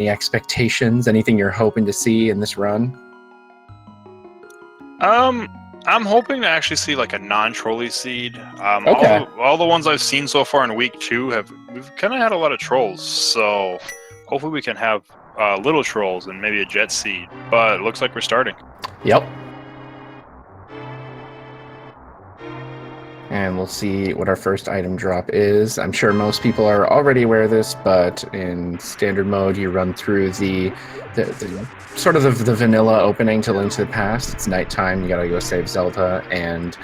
Any expectations? Anything you're hoping to see in this run? I'm hoping to actually see like a non-trolley seed. Okay. All the ones I've seen so far in week 2 we've kind of had a lot of trolls, so hopefully we can have little trolls and maybe a jet seed. But it looks like we're starting. Yep. And we'll see what our first item drop is. I'm sure most people are already aware of this, but in standard mode, you run through the sort of the vanilla opening to Link to the Past. It's nighttime. You gotta go save Zelda, and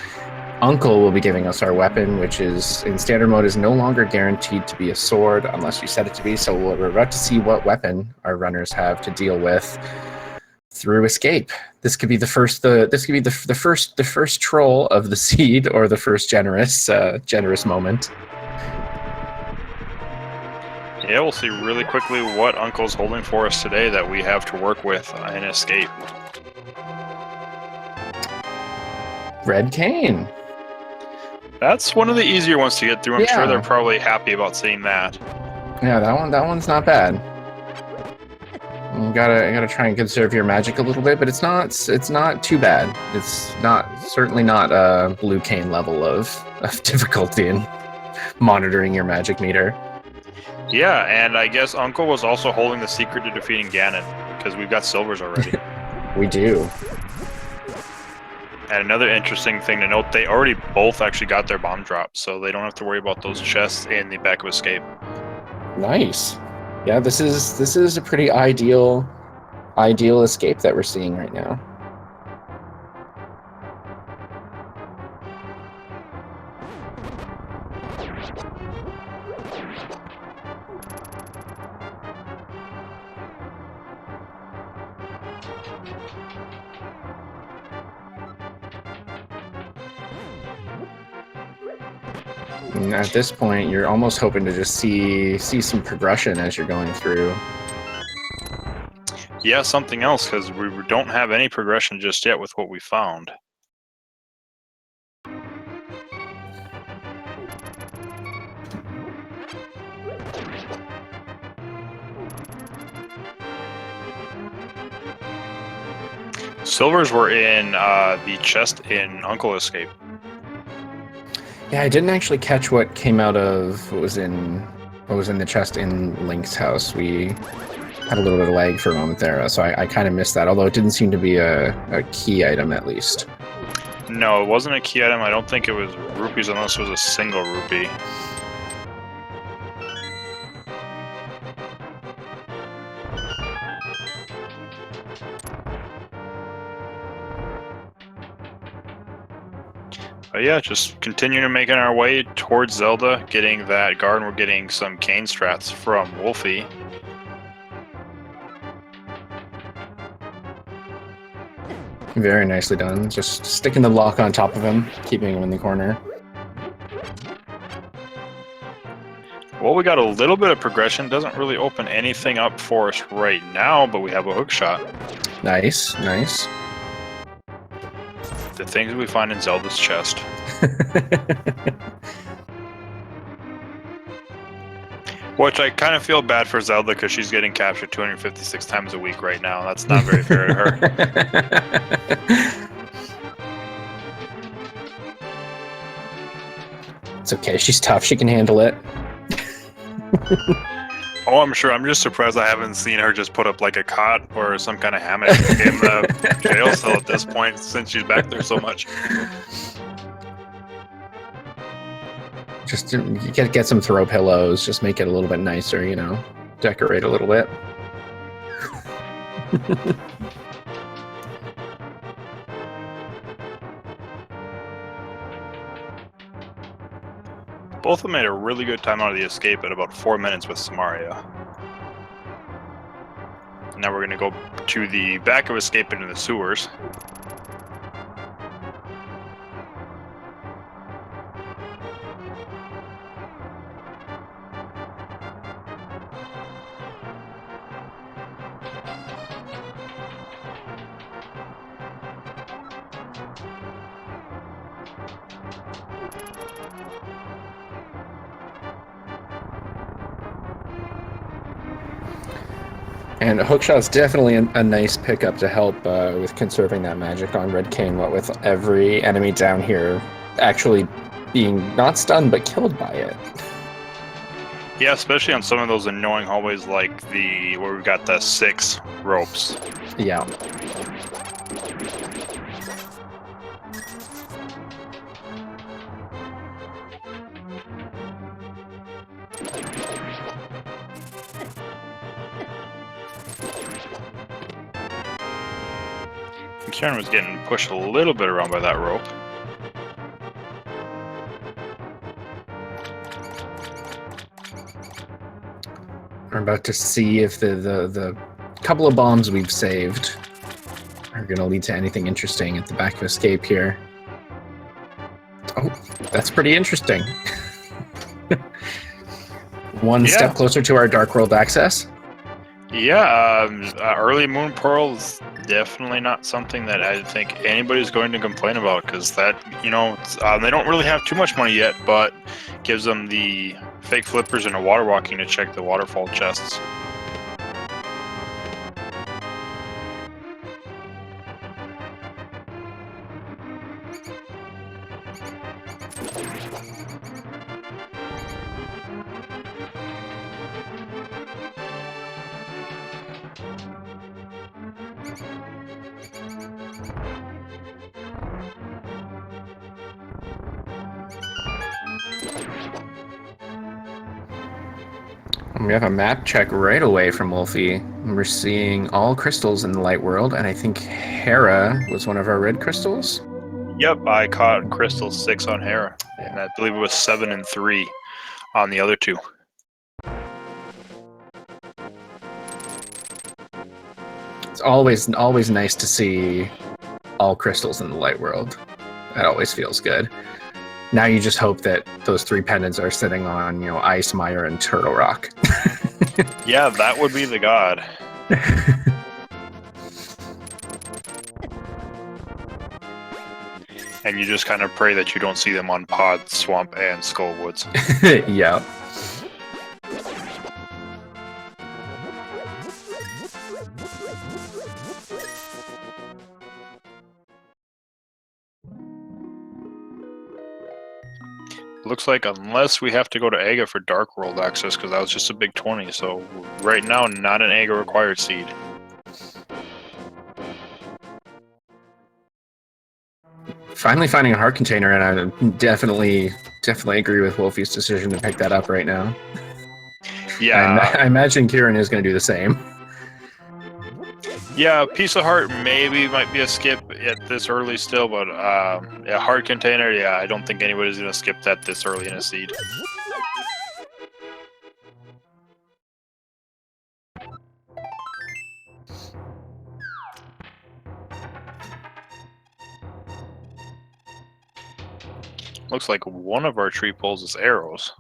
Uncle will be giving us our weapon, which is in standard mode is no longer guaranteed to be a sword unless you set it to be. So we're about to see what weapon our runners have to deal with through escape. This could be the first the first troll of the seed, or the first generous moment. Yeah, we'll see really quickly what Uncle's holding for us today that we have to work with in escape. Red cane. That's one of the easier ones to get through. I'm sure they're probably happy about seeing that. Yeah, that one's not bad. You gotta try and conserve your magic a little bit, but it's not too bad. It's certainly not a blue cane level of difficulty in monitoring your magic meter. Yeah, and I guess Uncle was also holding the secret to defeating Ganon, because we've got silvers already. We do. And another interesting thing to note, they already both actually got their bomb drops, so they don't have to worry about those chests in the back of Escape. Nice. Yeah, this is a pretty ideal escape that we're seeing right now. And at this point, you're almost hoping to just see some progression as you're going through. Yeah, something else, because we don't have any progression just yet with what we found. Silvers were in the chest in Uncle Escape. Yeah, I didn't actually catch what came out of what was in the chest in Link's house. We had a little bit of lag for a moment there, so I kind of missed that, although it didn't seem to be a key item, at least. No, it wasn't a key item. I don't think it was rupees unless it was a single rupee. But yeah, just continuing making our way towards Zelda, getting that garden. We're getting some cane strats from Wulfy. Very nicely done. Just sticking the block on top of him, keeping him in the corner. Well, we got a little bit of progression. Doesn't really open anything up for us right now, but we have a hook shot. Nice, nice. The things we find in Zelda's chest. Which I kind of feel bad for Zelda, because she's getting captured 256 times a week right now. That's not very fair to her. It's okay, she's tough. She can handle it. Oh, I'm sure. I'm just surprised I haven't seen her just put up like a cot or some kind of hammock in the jail cell at this point, since she's back there so much. Just get some throw pillows. Just make it a little bit nicer, you know. Decorate a little bit. Both of them made a really good time out of the escape at about 4 minutes with Samaria. Now we're going to go to the back of escape into the sewers. And Hookshot's definitely a nice pickup to help with conserving that magic on Red King, what with every enemy down here actually being not stunned but killed by it. Yeah, especially on some of those annoying hallways like where we've got the 6 ropes. Yeah. Qirn was getting pushed a little bit around by that rope. We're about to see if the couple of bombs we've saved are going to lead to anything interesting at the back of Escape here. Oh, that's pretty interesting. One step closer to our Dark World access. Yeah, early Moon Pearl is definitely not something that I think anybody's going to complain about, because that, you know, they don't really have too much money yet, but gives them the fake flippers and a water walking to check the waterfall chests. We have a map check right away from Wulfy. We're seeing all crystals in the light world, and I think Hera was one of our red crystals. Yep, I caught crystal 6 on Hera, and I believe it was 7 and 3 on the other 2. It's always nice to see all crystals in the light world. That always feels good. Now you just hope that those 3 pendants are sitting on, you know, Ice, Mire, and Turtle Rock. Yeah, that would be the god. And you just kind of pray that you don't see them on Pod, Swamp, and Skullwoods. Yeah. Looks like unless we have to go to Aga for Dark World access, because that was just a big 20, so right now, not an Aga required seed. Finally finding a heart container, and I definitely agree with Wulfy's decision to pick that up right now. Yeah. I imagine Qirn is going to do the same. Yeah, Piece of Heart maybe might be a skip at this early still, but a Heart Container, yeah, I don't think anybody's going to skip that this early in a seed. Looks like one of our tree poles is arrows.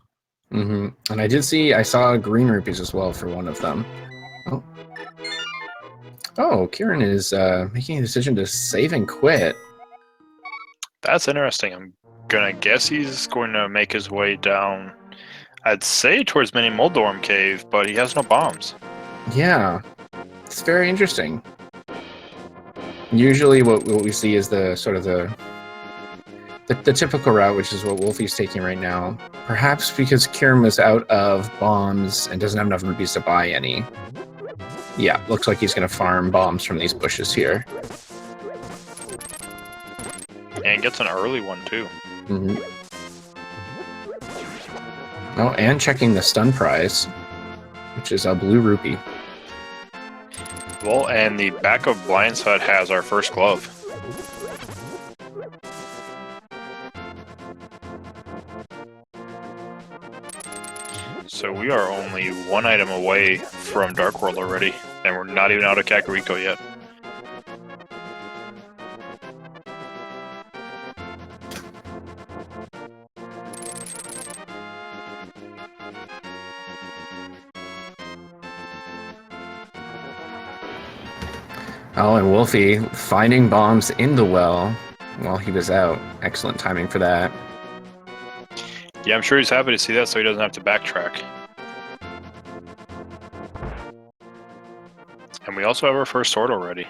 Mm-hmm. And I saw green rupees as well for one of them. Oh, Qirn is making a decision to save and quit. That's interesting. I'm gonna guess he's going to make his way down, I'd say towards Mini Moldorm Cave, but he has no bombs. Yeah, it's very interesting. Usually what we see is the sort of the typical route, which is what Wulfy's taking right now. Perhaps because Qirn was out of bombs and doesn't have enough rupees to buy any. Yeah, looks like he's going to farm bombs from these bushes here. And gets an early one, too. Mm-hmm. Oh, and checking the stun prize, which is a blue rupee. Well, and the back of Blind's Hut has our first glove. So we are only 1 item away from Dark World already, and we're not even out of Kakariko yet. Oh, and Wulfy finding bombs in the well while he was out. Excellent timing for that. Yeah, I'm sure he's happy to see that so he doesn't have to backtrack. And we also have our first sword already.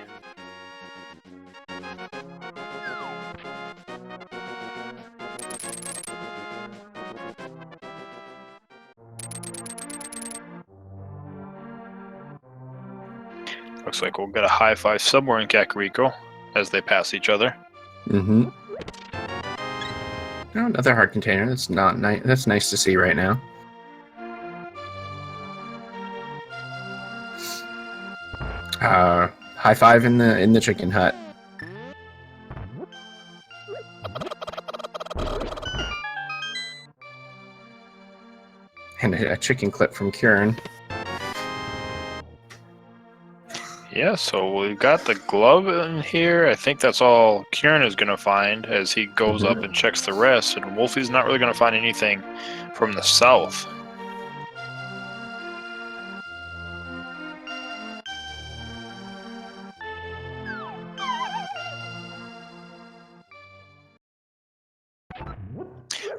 Looks like we'll get a high five somewhere in Kakariko as they pass each other. Mm-hmm. Oh, another heart container. That's not nice. That's nice to see right now. High five in the chicken hut. And a chicken clip from Qirn. Yeah, so we've got the glove in here. I think that's all Qirn is going to find as he goes up and checks the rest. And Wulfy's not really going to find anything from the south.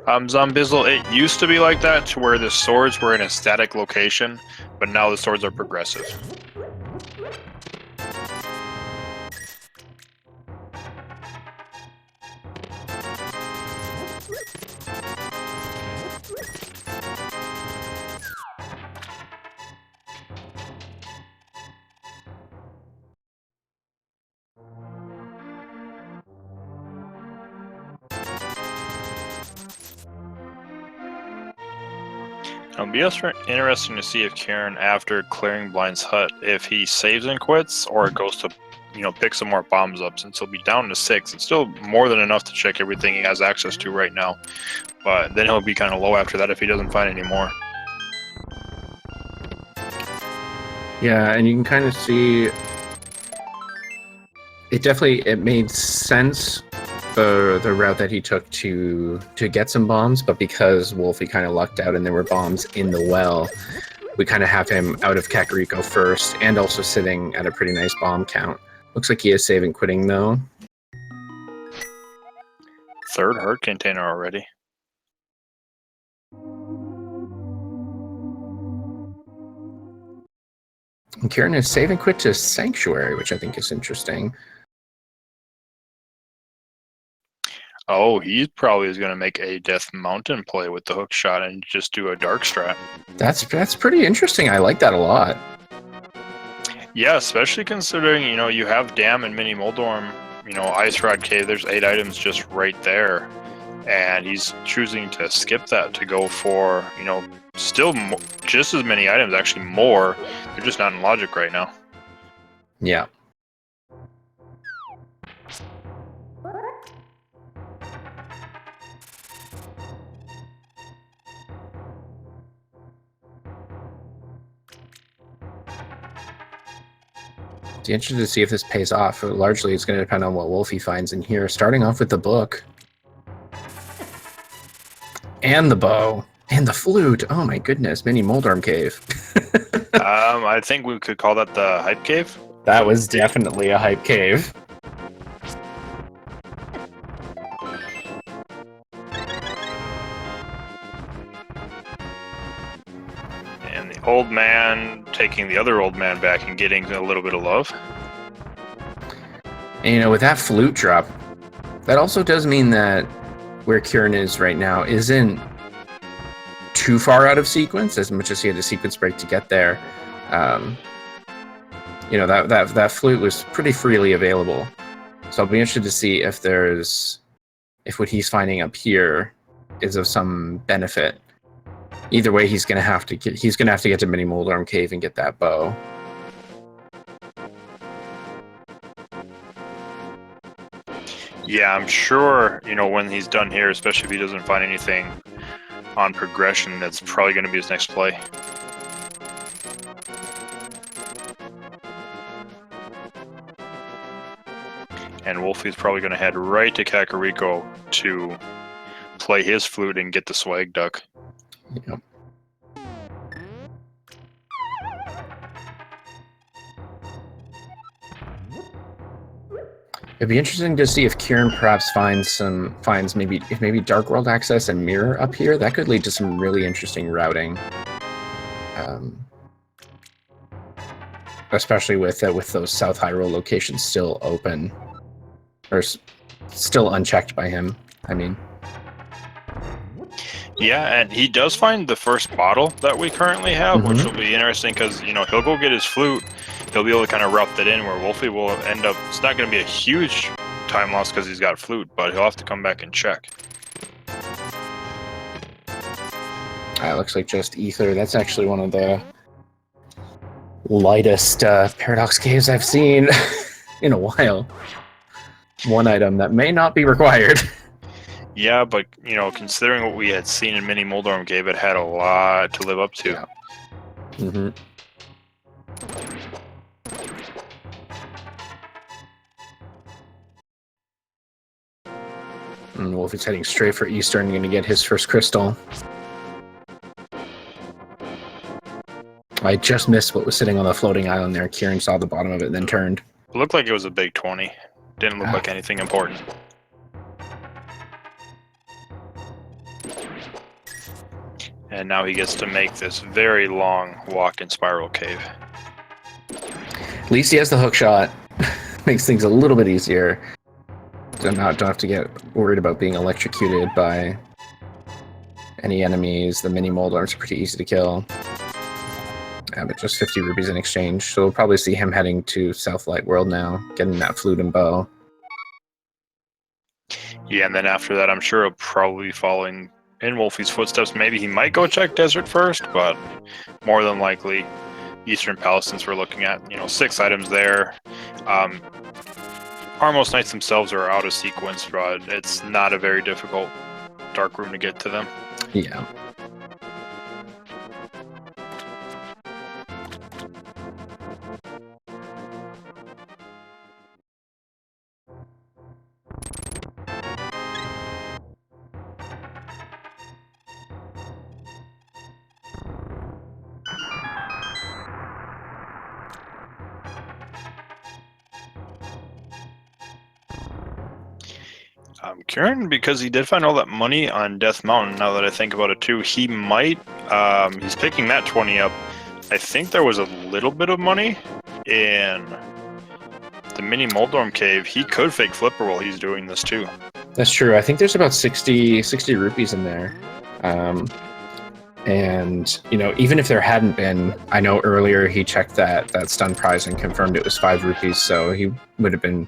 Zombizzle, it used to be like that, to where the swords were in a static location, but now the swords are progressive. It'll be interesting to see if Qirn, after clearing Blind's hut, if he saves and quits, or goes to, pick some more bombs up, since he'll be down to 6. It's still more than enough to check everything he has access to right now. But then he'll be kind of low after that if he doesn't find any more. Yeah, and you can kind of see it made sense, the route that he took to get some bombs, but because Wulfy kind of lucked out and there were bombs in the well, we kind of have him out of Kakariko first, and also sitting at a pretty nice bomb count. Looks like he is saving quitting though. Third heart container already. And Qirn is save and quit to Sanctuary, which I think is interesting. Oh, he probably is going to make a Death Mountain play with the hook shot and just do a dark strat. That's pretty interesting. I like that a lot. Yeah, especially considering, you have Dam and Mini Moldorm, Ice Rod Cave, there's 8 items just right there. And he's choosing to skip that to go for, still just as many items, actually more. They're just not in logic right now. Yeah. It's interesting to see if this pays off. Largely, it's going to depend on what Wulfy finds in here. Starting off with the book. And the bow. And the flute. Oh my goodness. Mini Moldorm Cave. I think we could call that the Hype Cave. That was definitely a hype cave. And the old man taking the other old man back and getting a little bit of love. And with that flute drop, that also does mean that where Qirn is right now isn't too far out of sequence, as much as he had a sequence break to get there. That flute was pretty freely available. So I'll be interested to see if what he's finding up here is of some benefit. Either way, he's gonna have to get to Mini Moldorm Cave and get that bow. Yeah, I'm sure, when he's done here, especially if he doesn't find anything on progression, that's probably going to be his next play. And Wulfy's probably going to head right to Kakariko to play his flute and get the swag duck. Yep. It'd be interesting to see if Qirn perhaps finds maybe Dark World access and Mirror up here. That could lead to some really interesting routing. especially with those South Hyrule locations still open, or still unchecked by him. I mean, yeah, and he does find the first bottle that we currently have, which will be interesting because he'll go get his flute. He'll be able to kind of rough that in where Wulfy will end up. It's not going to be a huge time loss because he's got flute, but he'll have to come back and check. looks like just ether. That's actually one of the lightest paradox caves I've seen in a while. One item that may not be required. Yeah, but considering what we had seen in Mini Moldorm Cave, it had a lot to live up to. Yeah. Mm-hmm. And Wulfy's heading straight for Eastern, going to get his first crystal. I just missed what was sitting on the floating island there. Qirn saw the bottom of it and then turned. It looked like it was a big 20. Didn't look like anything important. And now he gets to make this very long walk in Spiral Cave. At least he has the hook shot. Makes things a little bit easier. Don't have to get worried about being electrocuted by any enemies. The mini Moldorms are pretty easy to kill. Yeah, but just 50 rupees in exchange. So we'll probably see him heading to South Light World now, getting that flute and bow. Yeah, and then after that, I'm sure he'll probably be following in Wulfy's footsteps. Maybe he might go check Desert first, but more than likely, Eastern Palace, since we're looking at 6 items there. Armos Knights themselves are out of sequence, but it's not a very difficult dark room to get to them. Yeah. Qirn, because he did find all that money on Death Mountain, now that I think about it too, he might, he's picking that 20 up. I think there was a little bit of money in the Mini Moldorm Cave. He could fake Flipper while he's doing this too. That's true. I think there's about 60 rupees in there. And, even if there hadn't been, I know earlier he checked that stun prize and confirmed it was 5 rupees, so he would have been...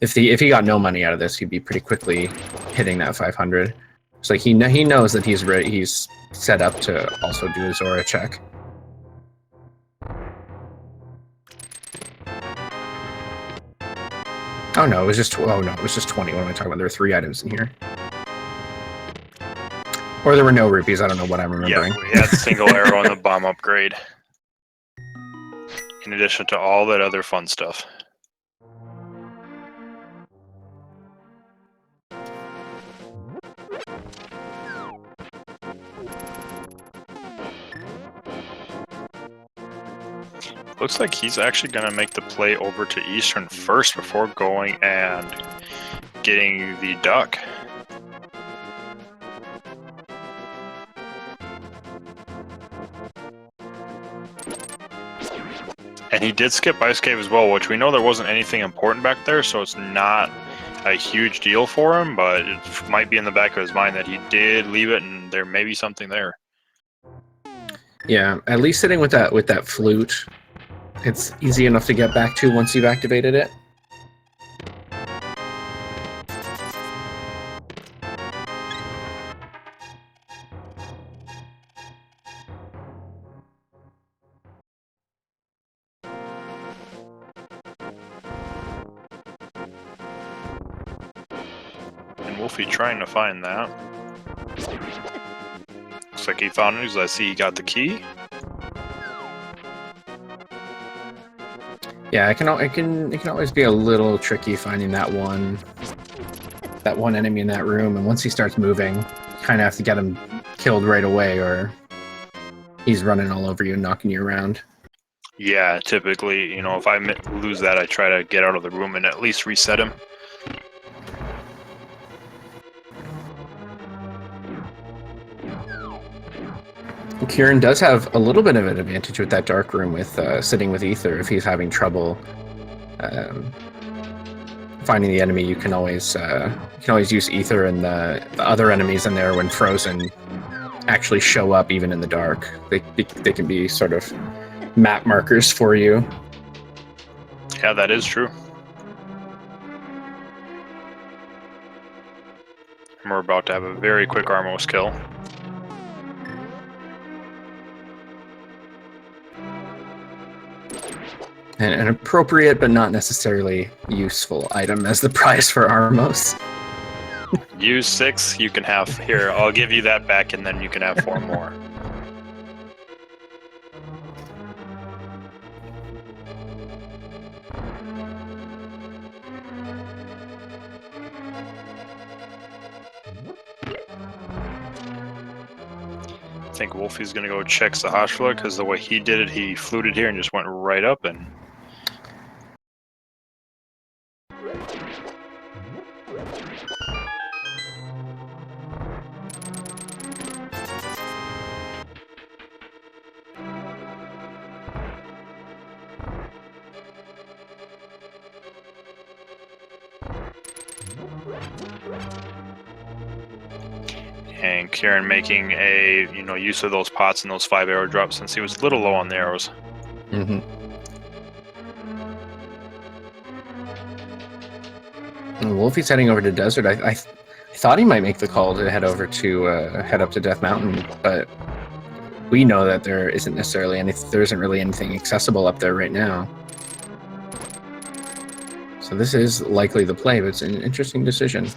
If he got no money out of this, he'd be pretty quickly hitting that 500. So he knows that he's set up to also do a Zora check. Oh no, it was just 20. What am I talking about? There were 3 items in here. Or there were no rupees. I don't know what I'm remembering. Yeah, we had single arrow and the bomb upgrade. In addition to all that other fun stuff. Looks like he's actually going to make the play over to Eastern first before going and getting the duck. And he did skip Ice Cave as well, which we know there wasn't anything important back there, so it's not a huge deal for him, but it might be in the back of his mind that he did leave it and there may be something there. Yeah, at least sitting with that flute, it's easy enough to get back to once you've activated it. And Wulfy trying to find that. Looks like he found it. I see he got the key. Yeah, it can always be a little tricky finding that one enemy in that room, and once he starts moving, you kind of have to get him killed right away, or he's running all over you and knocking you around. Yeah, typically, if I lose that, I try to get out of the room and at least reset him. Qirn does have a little bit of an advantage with that dark room with sitting with Ether. If he's having trouble finding the enemy, you can always use Ether, and the other enemies in there when frozen actually show up even in the dark. They can be sort of map markers for you. Yeah, that is true. And we're about to have a very quick Armos kill. An appropriate but not necessarily useful item as the prize for Armos. Use 6, you can have, here, I'll give you that back, and then you can have 4 more. I think Wulfy's gonna go check Sahashvili, because the way he did it, he fluted here and just went right up, and and Qirn making a use of those pots and those 5 arrow drops since he was a little low on the arrows. Mm-hmm. Wulfy's heading over to Desert. I thought he might make the call to head over to head up to Death Mountain, but we know that there isn't really anything accessible up there right now. So this is likely the play, but it's an interesting decision.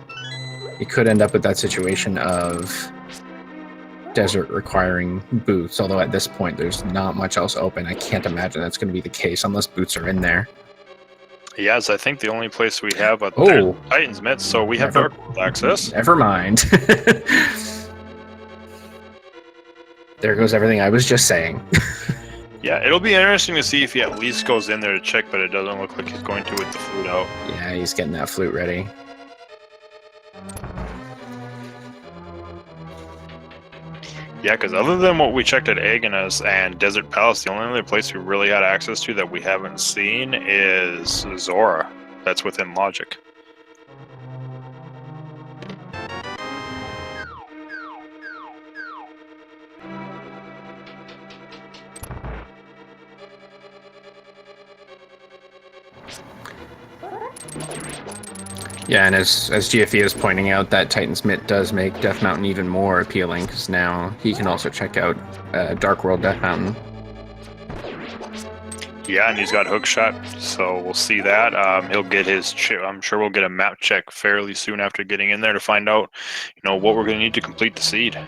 You could end up with that situation of Desert requiring boots, although at this point there's not much else open. I can't imagine that's going to be the case unless boots are in there. Yes, I think the only place we have Titan's Mitts, so we have Dark World access. Never mind. There goes everything I was just saying. Yeah, it'll be interesting to see if he at least goes in there to check, but it doesn't look like he's going to with the flute out. Yeah, he's getting that flute ready. Yeah, because other than what we checked at Agnes and Desert Palace, the only other place we really had access to that we haven't seen is Zora. That's within logic. Yeah, and as GFE is pointing out, that Titan's Mitt does make Death Mountain even more appealing, because now he can also check out Dark World Death Mountain. Yeah, and he's got hook shot, so we'll see that. He'll get his. I'm sure we'll get a map check fairly soon after getting in there to find out, what we're going to need to complete the seed.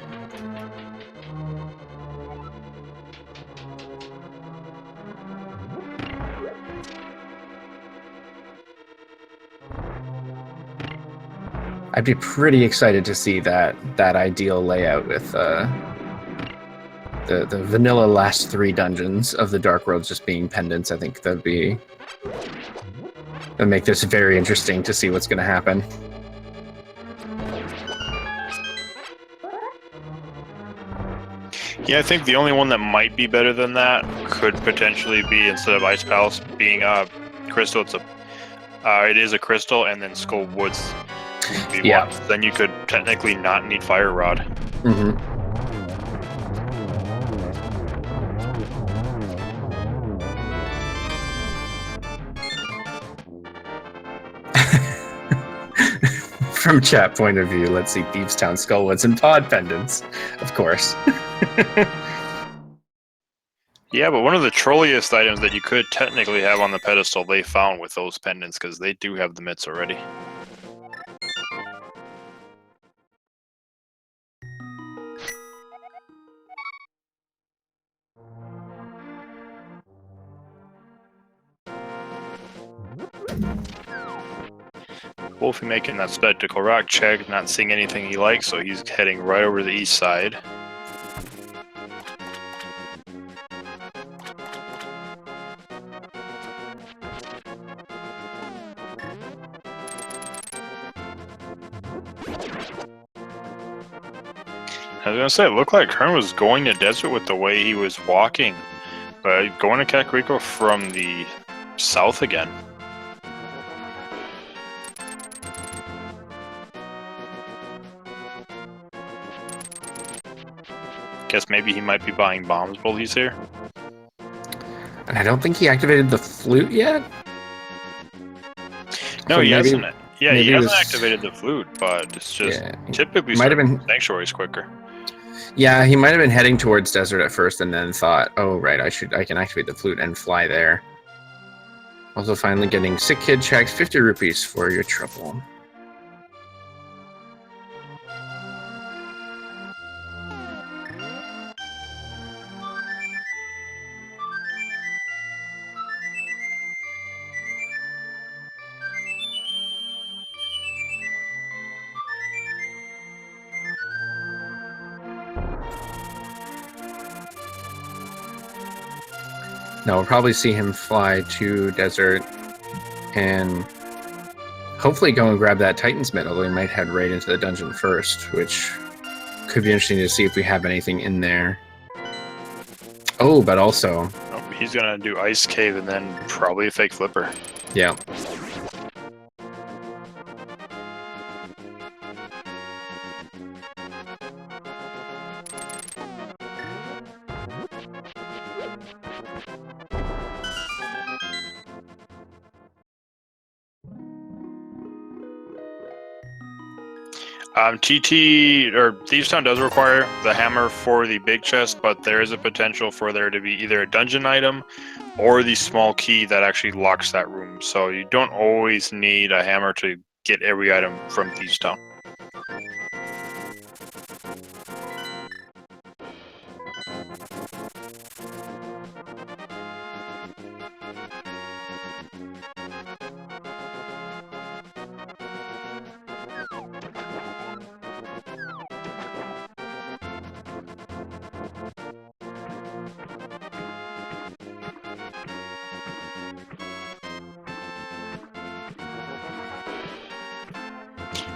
I'd be pretty excited to see that ideal layout with the vanilla last 3 dungeons of the Dark World just being pendants. I think that'd make this very interesting to see what's going to happen. Yeah, I think the only one that might be better than that could potentially be, instead of Ice Palace being a crystal, it is a crystal, and then Skull Woods. Yeah. Then you could technically not need Fire Rod. Mm-hmm. From chat point of view, let's see Thievestown, Skullwoods, and Pod pendants, of course. Yeah, but one of the trolliest items that you could technically have on the pedestal, they found with those pendants, because they do have the mitts already. Wulfy making that spectacle rock check, not seeing anything he likes, so he's heading right over the east side. I was gonna say, it looked like Qirn was going to desert with the way he was walking, but going to Kakariko from the south again. Guess maybe he might be buying bombs while he's here. And I don't think he activated the flute yet. No, So he maybe- hasn't. Yeah, maybe he it hasn't was- activated the flute, but it's just Yeah, typically might have been. sanctuaries quicker. Yeah, he might have been heading towards desert at first, and then thought, "Oh, right, I can activate the flute and fly there." Also, finally getting sick kid checks, 50 rupees for your trouble. Now we'll probably see him fly to desert and hopefully go and grab that Titan's Mid, although he might head right into the dungeon first, which could be interesting to see if we have anything in there. Oh, but also... Oh, he's gonna do Ice Cave and then probably a fake flipper. Yeah. TT or Thieves Town does require the hammer for the big chest, but there is a potential for there to be either a dungeon item or the small key that actually locks that room. So you don't always need a hammer to get every item from Thieves Town.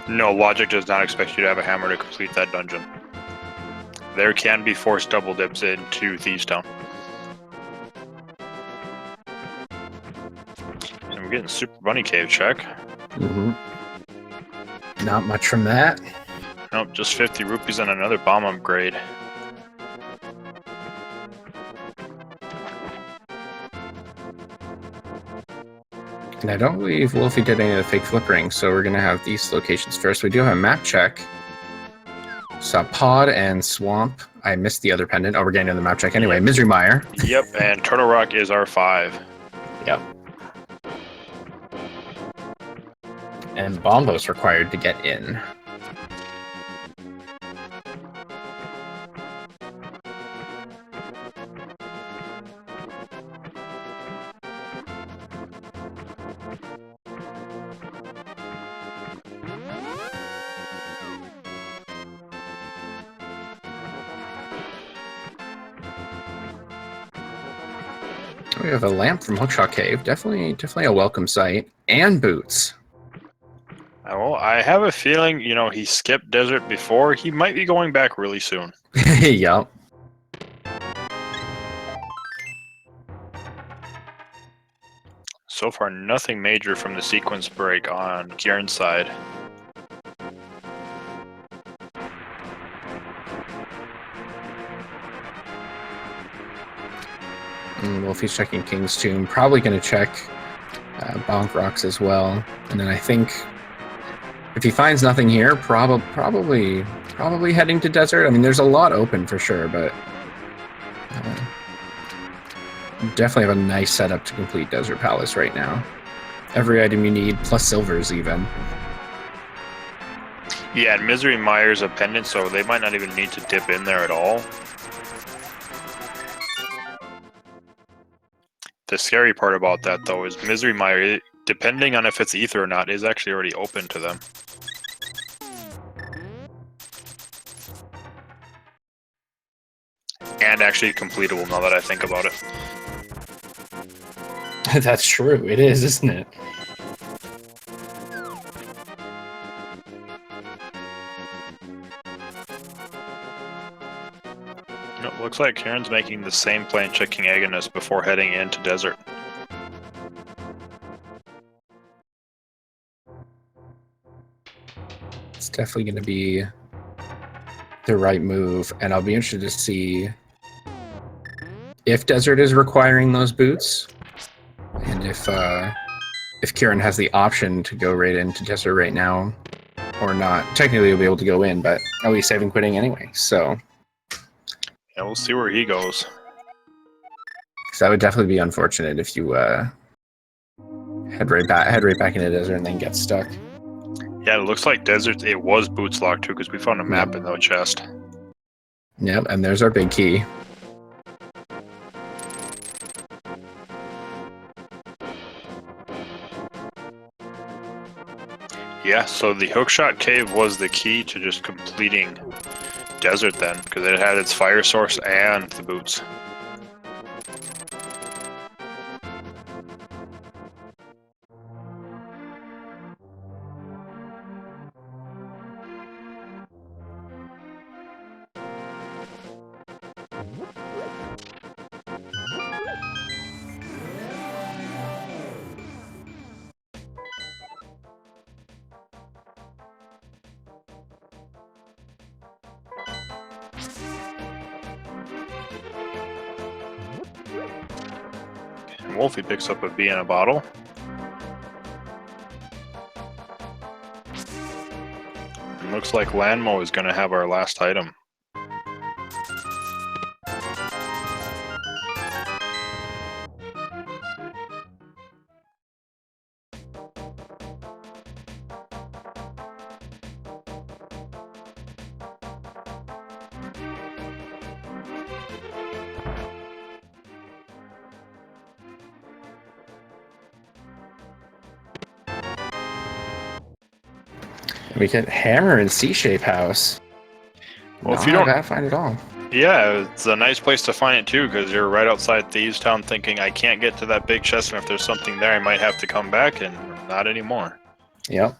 No, logic does not expect you to have a hammer to complete that dungeon. There can be forced double dips into Thieves Town. And we're getting Super Bunny Cave check. Mm-hmm. Not much from that. Nope, just 50 rupees and another bomb upgrade. And I don't believe Wulfy did any of the fake flippering, so we're going to have these locations first. We do have a map check. Saw Pod and Swamp. I missed the other pendant. Oh, we're getting to the map check anyway. Yep. Misery Mire. Yep, and Turtle Rock is our 5. Yep. And Bombos required to get in. We have a lamp from Hookshot Cave. Definitely a welcome sight. And boots. Well, I have a feeling, he skipped desert before. He might be going back really soon. Yup. So far, nothing major from the sequence break on Qirn's side. Wulfy's checking King's Tomb. Probably going to check Bonk Rocks as well. And then I think if he finds nothing here, probably heading to desert. I mean, there's a lot open for sure, but definitely have a nice setup to complete Desert Palace right now. Every item you need, plus silvers even. Yeah, and Misery Mire's a pendant, so they might not even need to dip in there at all. The scary part about that, though, is Misery Mire, depending on if it's Ether or not, is actually already open to them. And actually completable, now that I think about it. That's true. It is, isn't it? looks like Qirn's making the same plane checking agonist before heading into desert. It's definitely going to be the right move, and I'll be interested to see if desert is requiring those boots, and if Qirn has the option to go right into desert right now or not. Technically, he'll be able to go in, but oh, he's saving quitting anyway, so Yeah, we'll see where he goes. that would definitely be unfortunate if you head right back into desert and then get stuck. Yeah, it looks like desert. It was boots locked too, because we found a map in the chest. Yep, and there's our big key. Yeah, so the hookshot cave was the key to just completing desert then, because it had its fire source and the boots. And Wulfy picks up a bee in a bottle. And looks like Landmo is going to have our last item. We get hammer and C-shape house. Well, Not if you don't, a bad find at all. yeah, it's a nice place to find it too, because you're right outside Thieves Town thinking, I can't get to that big chest, and if there's something there, I might have to come back, and not anymore. Yep.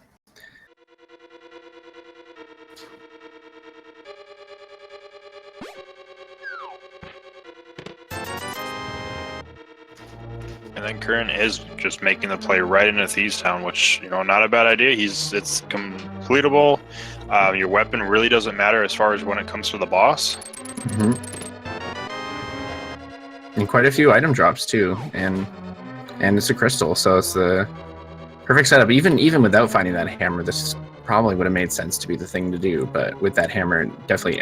And then Qirn is just making the play right into Thieves Town, which, you know, not a bad idea. It's completable. Your weapon really doesn't matter as far as when it comes to the boss. Mm-hmm. And quite a few item drops too, and it's a crystal, so it's the perfect setup. Even without finding that hammer, this probably would have made sense to be the thing to do. But with that hammer, it definitely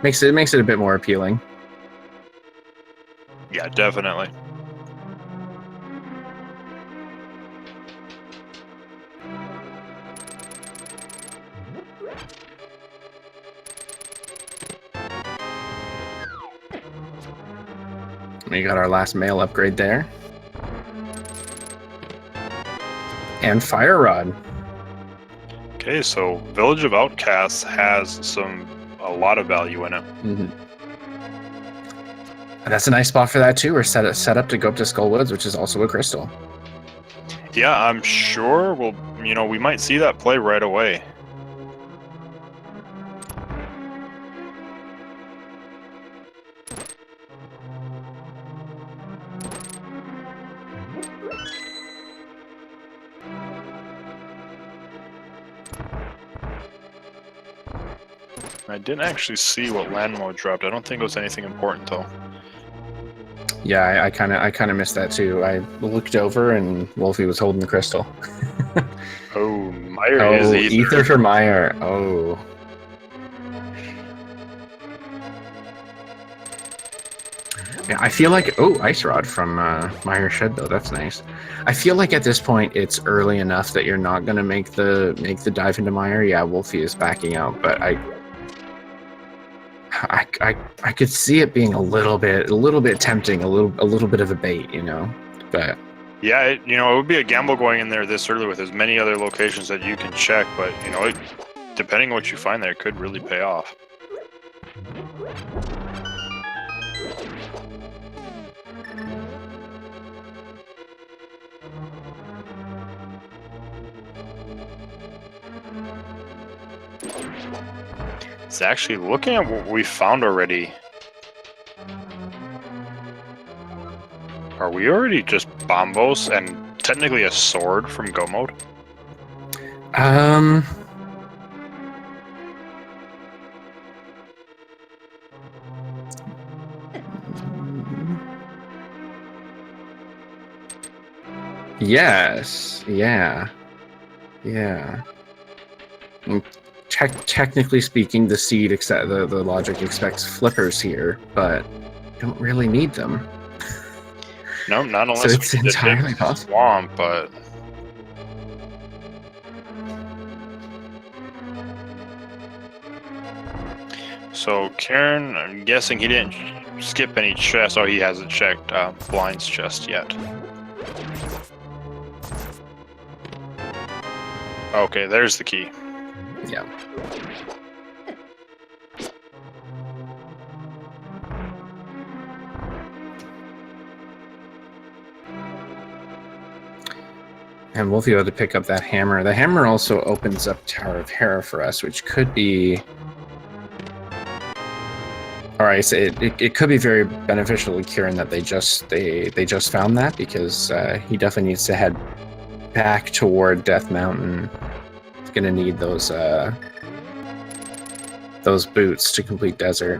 makes it a bit more appealing. Yeah, definitely. We got our last mail upgrade there. And Fire Rod. Okay, so Village of Outcasts has a lot of value in it. Mm-hmm. That's a nice spot for that too. We're set up to go up to Skull Woods, which is also a crystal. Yeah, I'm sure we might see that play right away. I didn't actually see what Landmo dropped. I don't think it was anything important though. Yeah, I kind of missed that too. I looked over and Wulfy was holding the crystal. Oh, Meyer is ether for Meyer. Oh. Yeah, I feel like Ice Rod from Meyer Shed though. That's nice. I feel like at this point it's early enough that you're not gonna make the dive into Meyer. Yeah, Wulfy is backing out, but I could see it being a little bit tempting, a little bit of a bait, you know. But yeah, it would be a gamble going in there this early with as many other locations that you can check. But depending on what you find there, it could really pay off. It's actually looking at what we found already. we already just bombos and technically a sword from go mode? Yes. Yeah. Technically speaking, the seed the logic expects flippers here, but don't really need them. No, not unless So it's we need to dip entirely possible. swamp, but so Qirn, I'm guessing he didn't skip any chests. Oh, he hasn't checked Blind's chest yet. Okay, there's the key. Yeah. And Wulfy had to pick up that hammer. The hammer also opens up Tower of Hera for us, which could be... Alright, so it could be very beneficial to Qirn that they just found that, because he definitely needs to head back toward Death Mountain. He's gonna need those boots to complete Desert.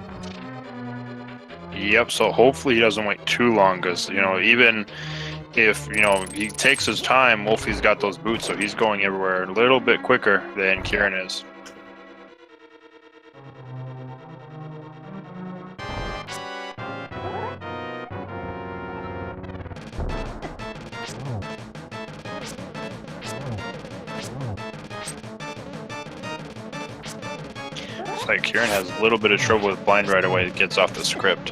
Yep, so hopefully he doesn't wait too long, because, you know, even if, you know, he takes his time, Wulfy's got those boots, so he's going everywhere a little bit quicker than Qirn is. It's like Qirn has a little bit of trouble with Blind right away. It gets off the script.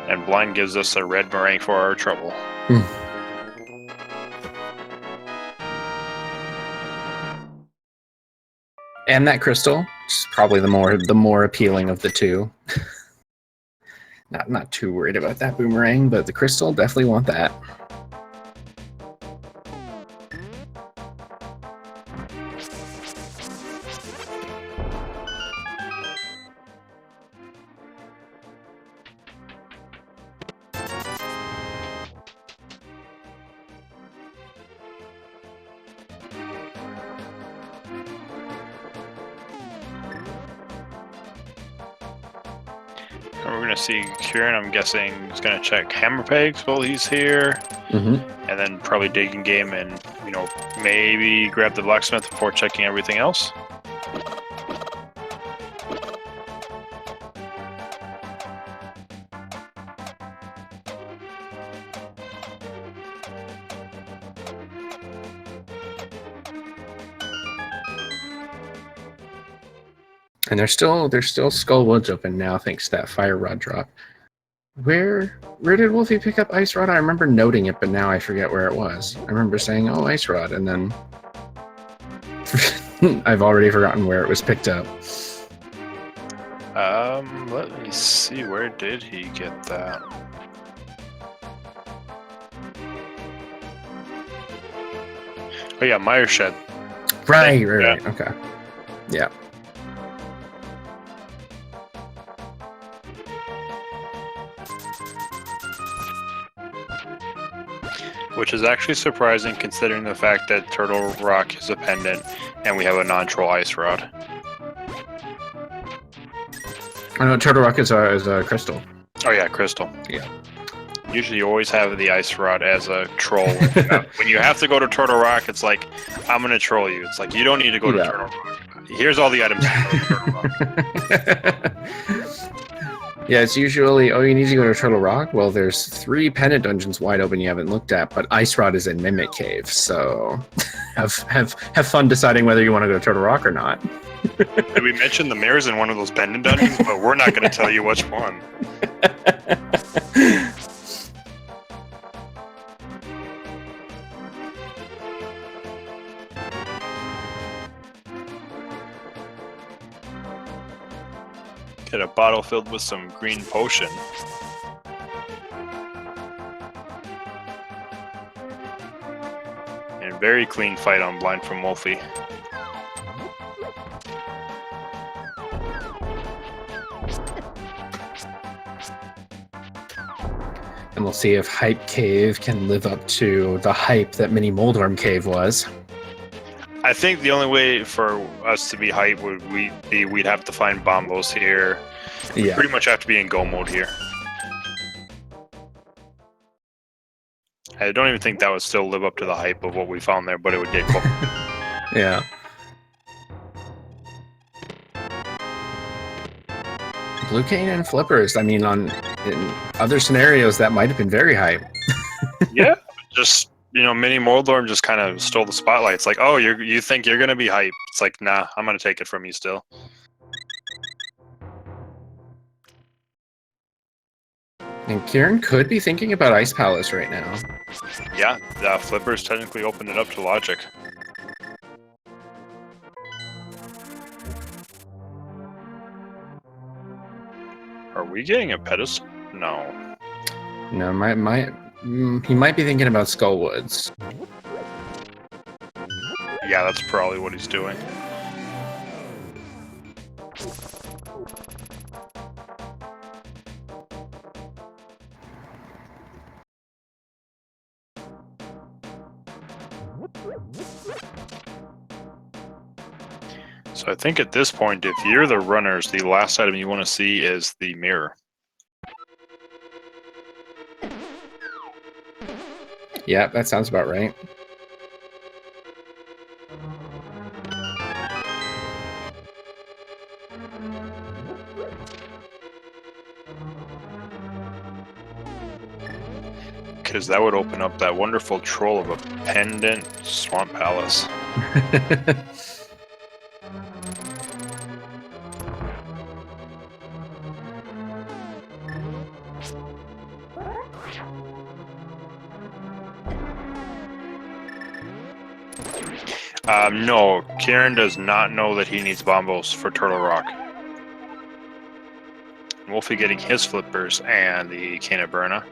And Blind gives us a red meringue for our trouble. And that crystal, which is probably the more appealing of the two. Not too worried about that boomerang, but the crystal, definitely want that. And we're gonna see Qirn, I'm guessing, is gonna check hammer pegs while he's here. And then probably dig in game and, you know, maybe grab the blacksmith before checking everything else. And there's still Skull Woods open now, thanks to that fire rod drop. Where did Wulfy pick up Ice Rod? I remember noting it, but now I forget where it was. I remember saying, "Oh, Ice Rod," and then I've already forgotten where it was picked up. Let me see. Where did he get that? Oh yeah, Meyer Shed. Right. Okay. Yeah. Which is actually surprising considering the fact that Turtle Rock is a pendant and we have a non-troll ice rod. I know Turtle Rock is a crystal. Oh yeah, crystal. Yeah. Usually you always have the ice rod as a troll. When you have to go to Turtle Rock, it's like, I'm going to troll you. It's like, you don't need to go to Turtle Rock. Here's all the items to go to Turtle Rock. Yeah, it's usually, oh, you need to go to Turtle Rock? Well, there's 3 pendant dungeons wide open you haven't looked at, but Ice Rod is in Mimic Cave, so have fun deciding whether you want to go to Turtle Rock or not. Did we mention the mirror's in one of those pendant dungeons? But we're not going to tell you which one. Get a bottle filled with some green potion. And very clean fight on blind from Wulfy. And we'll see if Hype Cave can live up to the hype that Mini Moldorm Cave was. I think the only way for us to be hype would we'd have to find Bombos here. We Yeah. pretty much have to be in go mode here. I don't even think that would still live up to the hype of what we found there, but it would get cool. Yeah. Blue Cane and Flippers. I mean, in other scenarios, that might have been very hype. Yeah, just, you know, Mini Moldorm just kind of stole the spotlight. It's like, oh, you think you're gonna be hype? It's like, nah, I'm gonna take it from you still. And Qirn could be thinking about Ice Palace right now. Yeah, Flippers technically opened it up to logic. Are we getting a pedestal? No. No, he might be thinking about Skullwoods. Yeah, that's probably what he's doing. So I think at this point, if you're the runners, the last item you want to see is the mirror. Yeah, that sounds about right. Because that would open up that wonderful troll of a pendant swamp palace. No, Qirn does not know that he needs Bombos for Turtle Rock. Wulfy getting his Flippers and the Cane of Burna.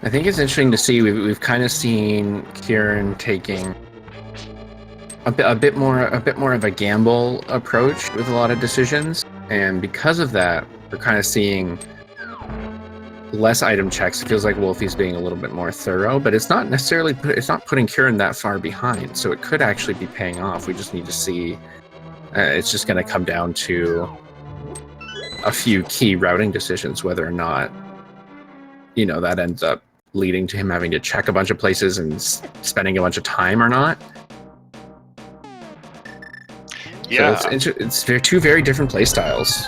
I think it's interesting to see. We've kind of seen Qirn taking a bit more of a gamble approach with a lot of decisions, and because of that, we're kind of seeing less item checks. It feels like Wulfy's being a little bit more thorough, but it's not necessarily putting Qirn that far behind. So it could actually be paying off. We just need to see. It's just going to come down to a few key routing decisions, whether or not, you know, that ends up leading to him having to check a bunch of places and spending a bunch of time or not. Yeah, so it's two very different play styles.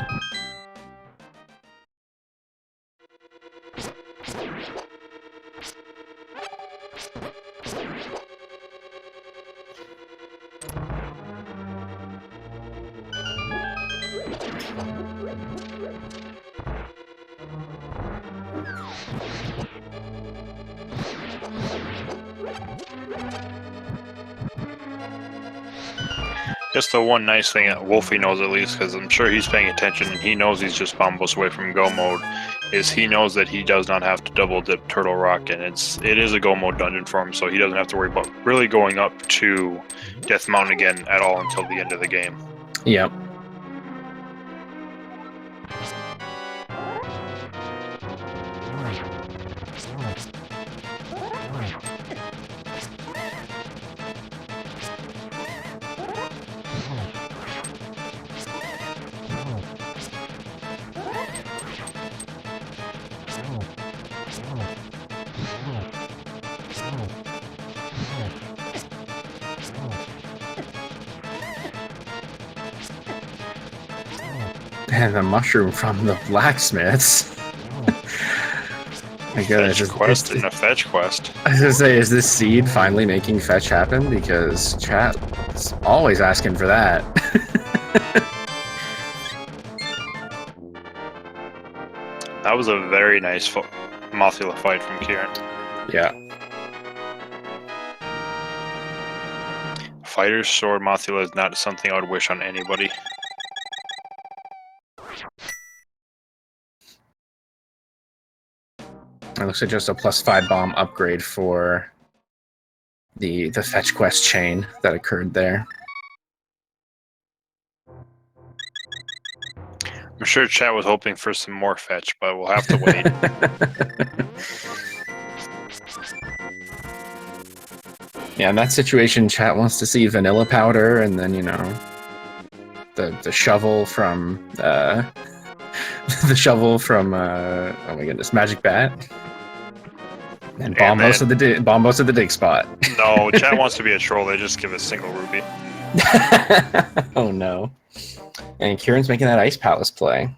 Just the one nice thing that Wulfy knows, at least, because I'm sure he's paying attention and he knows he's just Bombos away from go mode, is he knows that he does not have to double dip Turtle Rock, and it is a go mode dungeon for him, so he doesn't have to worry about really going up to Death Mountain again at all until the end of the game. Yep. And the mushroom from the blacksmiths. My goodness, Fetch quest and a fetch quest. I was gonna say, is this seed finally making fetch happen? Because chat is always asking for that. That was a very nice Mothula fight from Qirn. Yeah. Fighter's sword Mothula is not something I would wish on anybody. It looks like just a +5 bomb upgrade for the fetch quest chain that occurred there. I'm sure chat was hoping for some more fetch, but we'll have to wait. Yeah, in that situation, chat wants to see vanilla powder, and then, you know, the shovel from the shovel from oh my goodness, Magic Bat, and bomb most of the dig spot. No, chat wants to be a troll. They just give a single rupee. Oh no! And Qirn's making that Ice Palace play.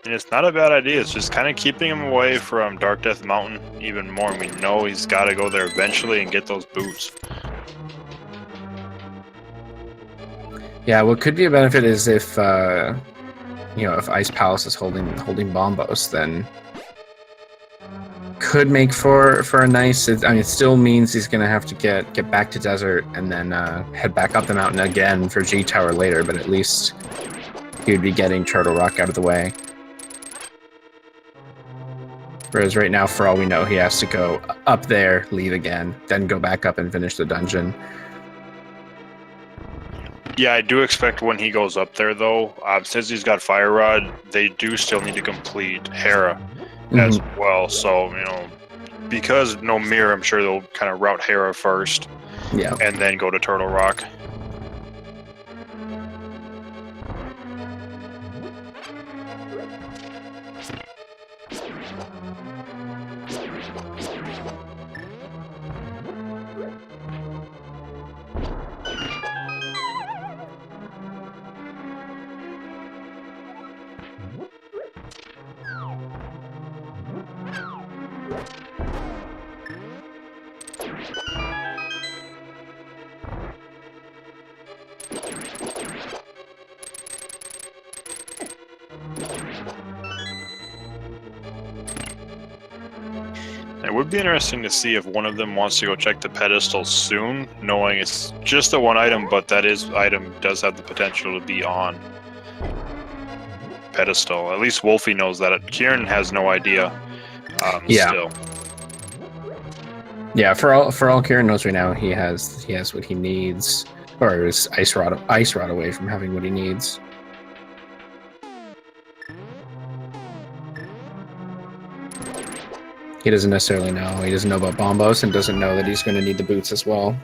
And it's not a bad idea. It's just kind of keeping him away from Dark Death Mountain even more. We know he's got to go there eventually and get those boots. Yeah, what could be a benefit is if you know, if Ice Palace is holding Bombos, then could make for a nice. I mean, it still means he's gonna have to get back to desert and then head back up the mountain again for G Tower later. But at least he would be getting Turtle Rock out of the way. Whereas right now, for all we know, he has to go up there, leave again, then go back up and finish the dungeon. Yeah, I do expect when he goes up there, though, since he's got Fire Rod, they do still need to complete Hera as well. So, you know, because no mirror, I'm sure they'll kind of route Hera first, yeah, and then go to Turtle Rock. It would be interesting to see if one of them wants to go check the pedestal soon, knowing it's just the one item, but that item does have the potential to be on pedestal. At least Wulfy knows that. Qirn has no idea. Yeah. Still. Yeah, for all Qirn knows right now, he has what he needs, or is ice rod away from having what he needs. He doesn't necessarily know. He doesn't know about Bombos and doesn't know that he's going to need the boots as well.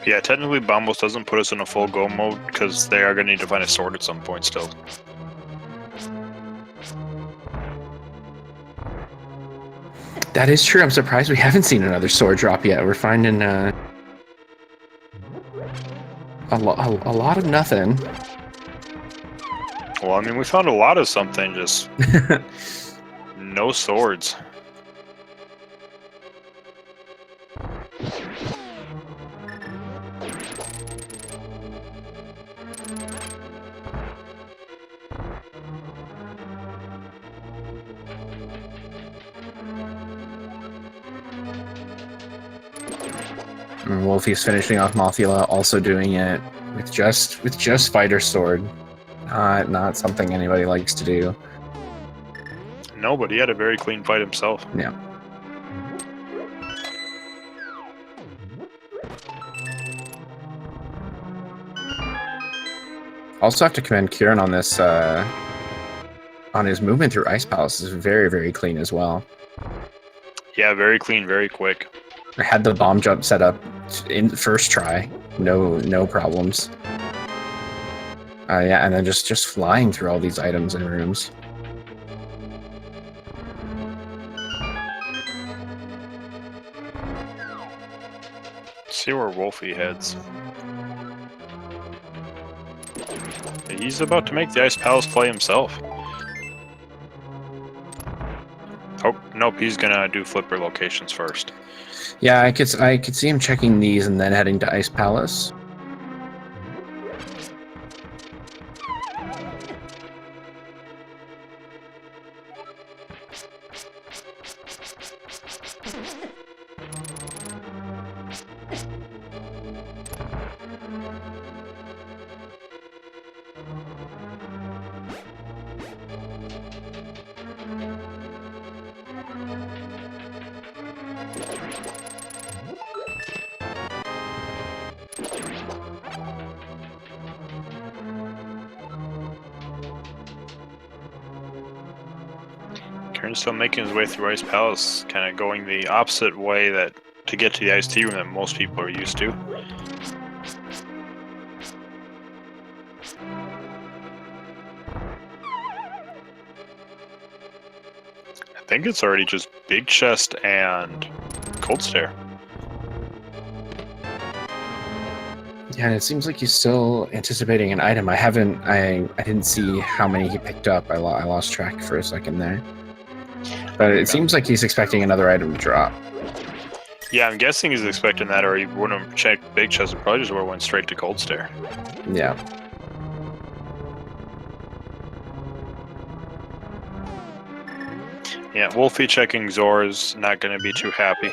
Yeah, technically Bombos doesn't put us in a full go mode because they are going to need to find a sword at some point still. That is true. I'm surprised we haven't seen another sword drop yet. We're finding a lot of nothing. Well, I mean, we found a lot of something, just no swords. And Wulfy's finishing off Mothula, also doing it with just Fighter Sword. Not something anybody likes to do. No, but he had a very clean fight himself. Yeah. Also have to commend Qirn on this on his movement through Ice Palace is very, very clean as well. Yeah, very clean, very quick. I had the bomb jump set up in the first try, no problems. Yeah, and then just flying through all these items and rooms. Let's see where Wulfy heads. He's about to make the Ice Palace play himself. Oh, nope, he's gonna do flipper locations first. Yeah, I could see him checking these and then heading to Ice Palace. Qirn's still making his way through Ice Palace, kind of going the opposite way that to get to the Ice Tea Room that most people are used to. I think it's already just Big Chest and Cold Stare. Yeah, and it seems like he's still anticipating an item. I didn't see how many he picked up. I lost track for a second there. But it seems like he's expecting another item to drop. Yeah, I'm guessing he's expecting that, or he wouldn't have checked Big Chest and probably just would have went straight to Cold Stare. Yeah. Yeah, Wulfy checking Zor's not going to be too happy.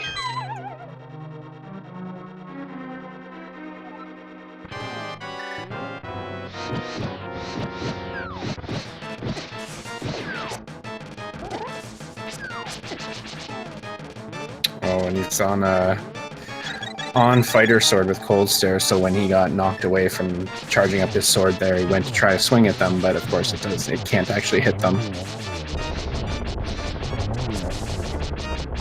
Oh, and he's on Fighter Sword with Cold Stare, so when he got knocked away from charging up his sword there, he went to try to swing at them, but of course it can't actually hit them.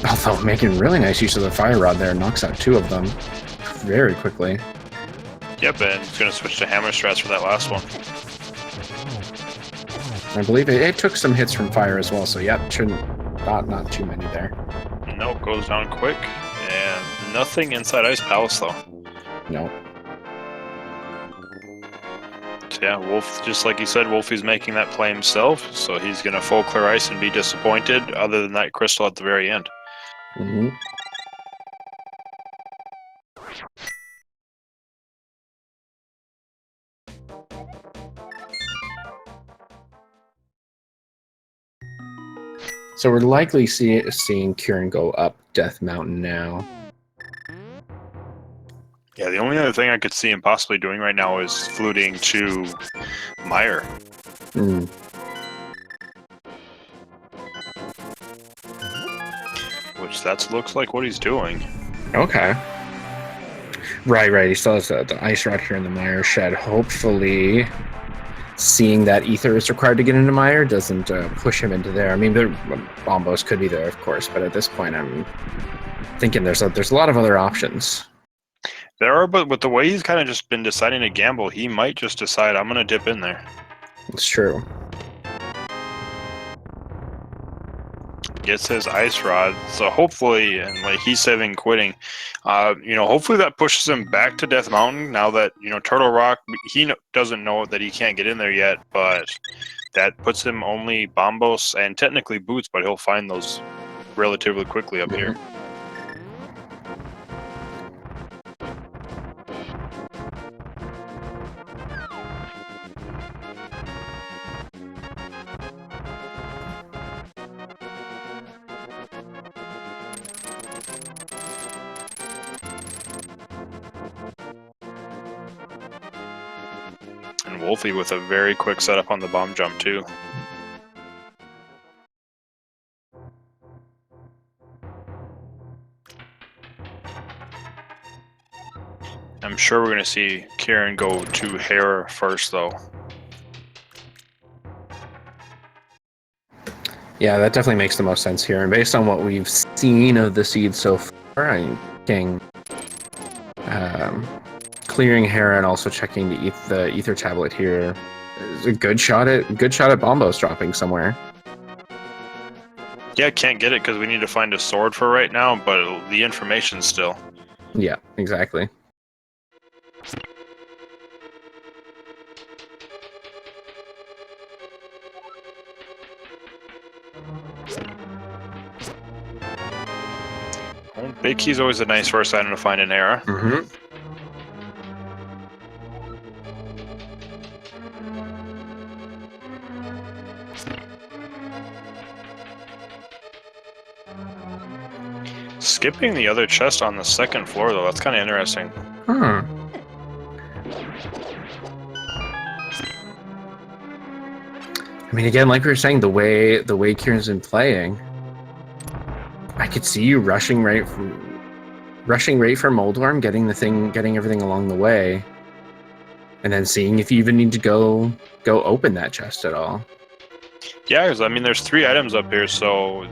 Although making really nice use of the Fire Rod there, knocks out 2 of them very quickly. Yep, and he's going to switch to Hammer Strats for that last one. I believe it took some hits from fire as well, so yep, not too many there. Nope, goes down quick, and nothing inside Ice Palace though. Nope. So yeah, Wolf, just like you said, Wulfy's making that play himself, so he's going to full clear ice and be disappointed, other than that crystal at the very end. Mm-hmm. So we're likely seeing Qirn go up Death Mountain now. Yeah, the only other thing I could see him possibly doing right now is fluting to Mire. Mm. Which that looks like what he's doing. Okay. Right. He still has the ice rod here in the Mire Shed. Hopefully, seeing that ether is required to get into Mire doesn't push him into there. I mean, Bombos could be there, of course, but at this point, I'm thinking there's a lot of other options. There are, but with the way he's kind of just been deciding to gamble, he might just decide, I'm going to dip in there. It's true. Gets his ice rod, so hopefully, and like he's saving quitting, hopefully that pushes him back to Death Mountain. Now that Turtle Rock, he doesn't know that he can't get in there yet, but that puts him only Bombos and technically Boots, but he'll find those relatively quickly up here. And Wulfy with a very quick setup on the bomb jump too. I'm sure we're going to see Qirn go to Hair first though. Yeah, that definitely makes the most sense here. And based on what we've seen of the seed so far, I'm thinking clearing Hera and also checking the ether tablet here is a good shot at Bombos dropping somewhere. Yeah, can't get it because we need to find a sword for right now, but the information still. Yeah, exactly. Well, big key's always a nice first item to find in Era. Mm-hmm. Skipping the other chest on the second floor, though, that's kind of interesting. Huh. I mean, again, like we were saying, the way Qirn's been playing, I could see you rushing right for Moldworm, getting everything along the way, and then seeing if you even need to go open that chest at all. Yeah, because I mean, there's 3 items up here, so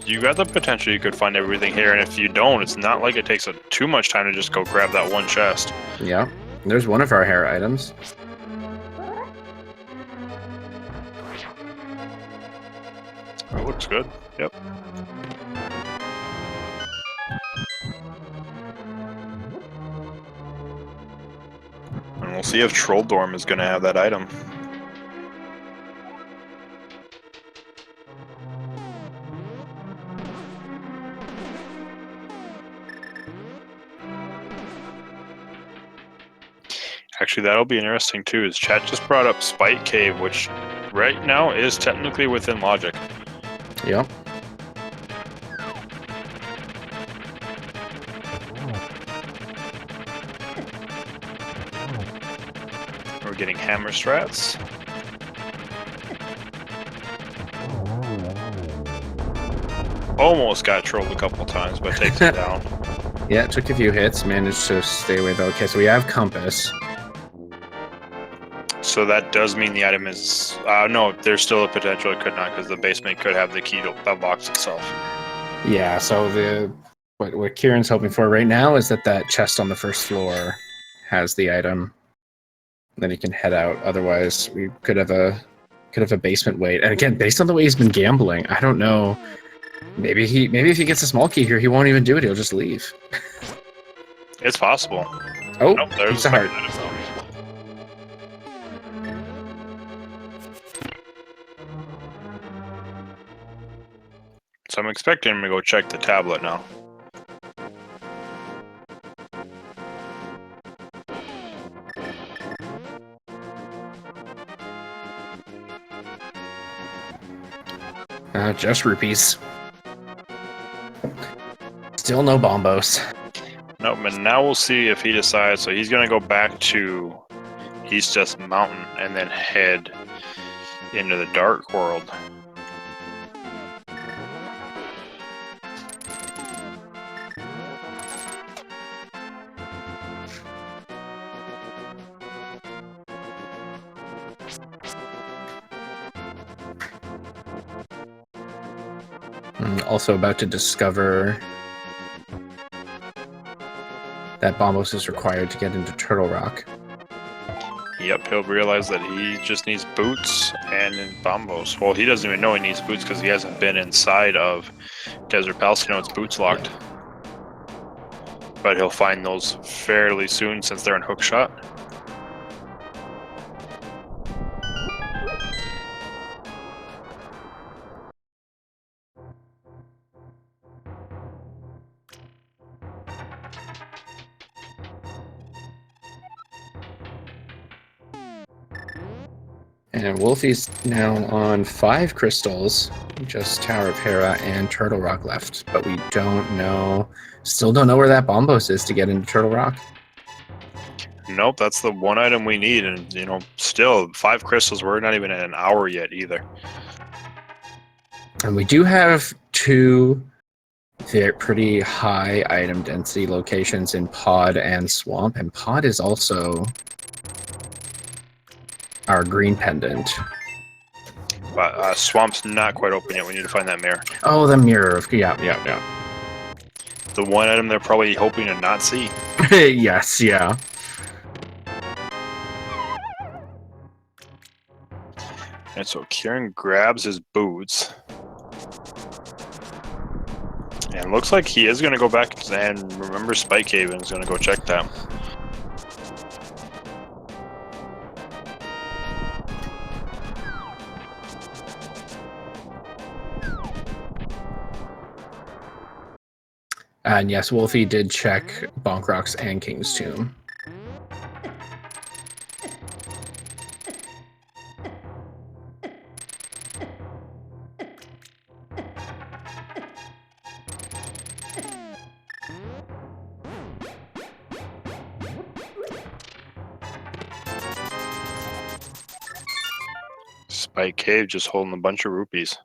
you got the potential you could find everything here, and if you don't, it's not like it takes too much time to just go grab that one chest. Yeah, there's one of our hair items. That looks good. Yep. And we'll see if Trolldorm is going to have that item. Actually, that'll be interesting too, is chat just brought up Spite Cave, which right now is technically within logic. Yep. We're getting hammer strats. Almost got trolled a couple times, but takes it down. Yeah, it took a few hits, managed to stay away though. Okay, so we have Compass. So that does mean the item is... no, there's still a potential it could not, because the basement could have the key to that box itself. Yeah, so what Qirn's hoping for right now is that chest on the first floor has the item. Then he can head out. Otherwise, we could have a basement wait. And again, based on the way he's been gambling, I don't know. Maybe if he gets a small key here, he won't even do it. He'll just leave. It's possible. Oh, nope, there's a heart. So I'm expecting him to go check the tablet now. Just rupees. Still no bombos. Nope, and now we'll see if he decides. So he's going to go back to East Just Mountain and then head into the Dark World. Also about to discover that Bombos is required to get into Turtle Rock. Yep, he'll realize that he just needs boots and Bombos. Well, he doesn't even know he needs boots because he hasn't been inside of Desert Palace. You know, it's boots locked. But he'll find those fairly soon since they're in hookshot. And Wulfy's now on 5 crystals, just Tower of Hera and Turtle Rock left. But we still don't know where that Bombos is to get into Turtle Rock. Nope, that's the one item we need, and you know, still 5 crystals. We're not even at an hour yet either. And we do have 2 pretty high item density locations in Pod and Swamp, and Pod is also our green pendant. But Swamp's not quite open yet. We need to find that mirror. Oh, the mirror. Yeah. The one item they're probably hoping to not see. Yes, yeah. And so Qirn grabs his boots. And looks like he is going to go back and remember Spike Cave and is going to go check that. And yes, Wulfy did check Bonk Rocks and King's Tomb. Spike Cave just holding a bunch of rupees.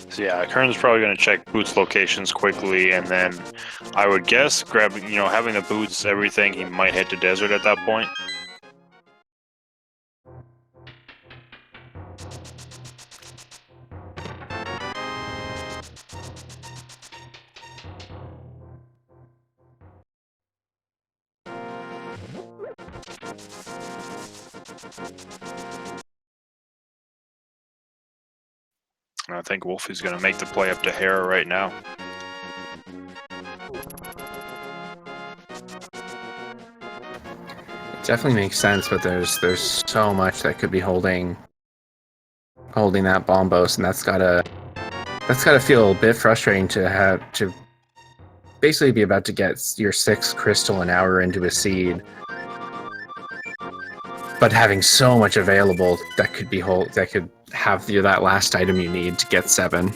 So yeah, Qirn's probably going to check Boots locations quickly, and then I would guess grabbing, having the Boots, everything, he might head to Desert at that point. And I think Wulfy's going to make the play up to Hera right now. It definitely makes sense, but there's so much that could be holding that Bombos, and that's gotta feel a bit frustrating to have to basically be about to get your 6th crystal an hour into a seed, but having so much available that could have that last item you need to get 7.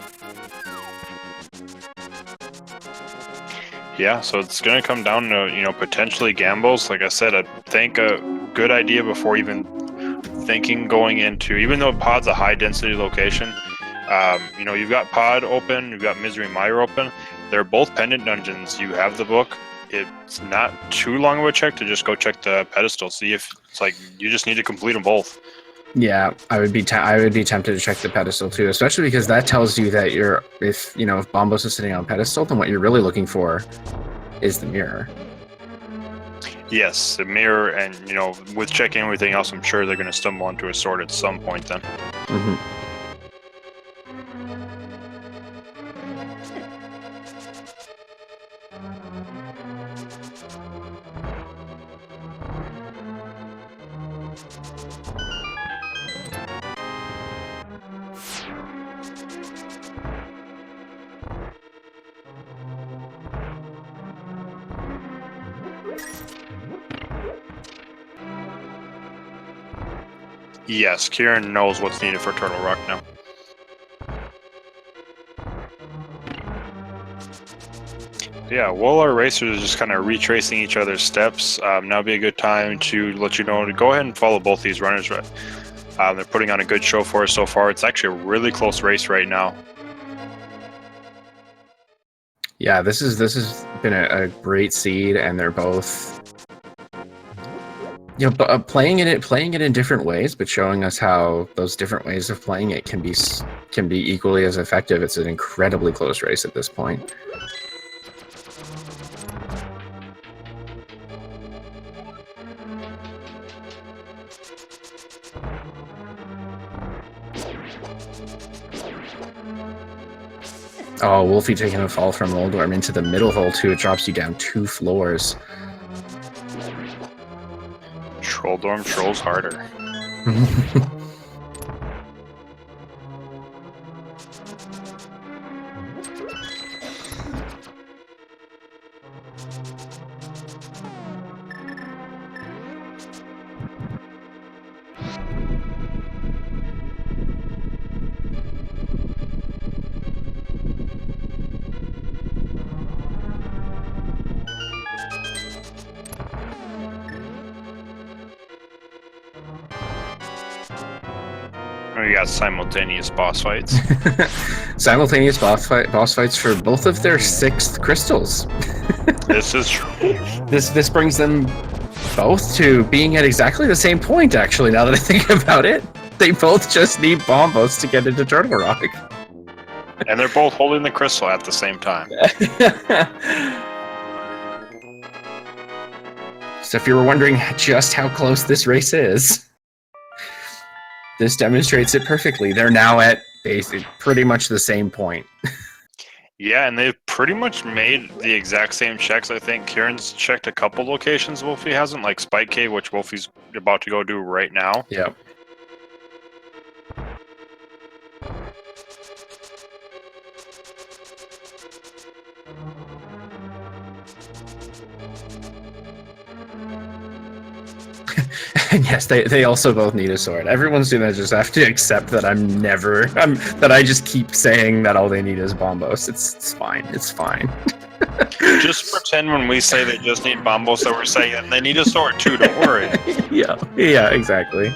Yeah, so it's going to come down to, potentially gambles. Like I said, I think a good idea before even thinking going into, even though Pod's a high density location, you've got Pod open, you've got Misery Mire open. They're both pendant dungeons. You have the book. It's not too long of a check to just go check the pedestal. See if it's like you just need to complete them both. Yeah, I would be tempted to check the pedestal too, especially because that tells you that if Bombos is sitting on pedestal, then what you're really looking for is the mirror. Yes, the mirror, and with checking everything else, I'm sure they're going to stumble onto a sword at some point then. Mm-hmm. Yes, Qirn knows what's needed for Turtle Rock now. Yeah, while our racers are just kind of retracing each other's steps, now would be a good time to let you know to go ahead and follow both these runners. They're putting on a good show for us so far. It's actually a really close race right now. Yeah, this has been a great seed, and they're both playing it in different ways, but showing us how those different ways of playing it can be equally as effective. It's an incredibly close race at this point. Oh, Wulfy taking a fall from Moldorm into the middle hole too. It drops you down 2 floors. Trolldorm trolls harder. We got simultaneous boss fights. Simultaneous boss fights for both of their 6th crystals. This is true. This brings them both to being at exactly the same point, actually, now that I think about it. They both just need Bombos to get into Turtle Rock. And they're both holding the crystal at the same time. So if you were wondering just how close this race is, this demonstrates it perfectly. They're now at basically pretty much the same point. Yeah, and they've pretty much made the exact same checks. I think Qirn's checked a couple locations Wulfy hasn't, like Spike Cave, which Wulfy's about to go do right now. Yep. And yes, they also both need a sword. Everyone's gonna just have to accept that that I just keep saying that all they need is Bombos. It's fine. It's fine. Just pretend when we say they just need Bombos that we're saying that they need a sword too, don't worry. Yeah, exactly.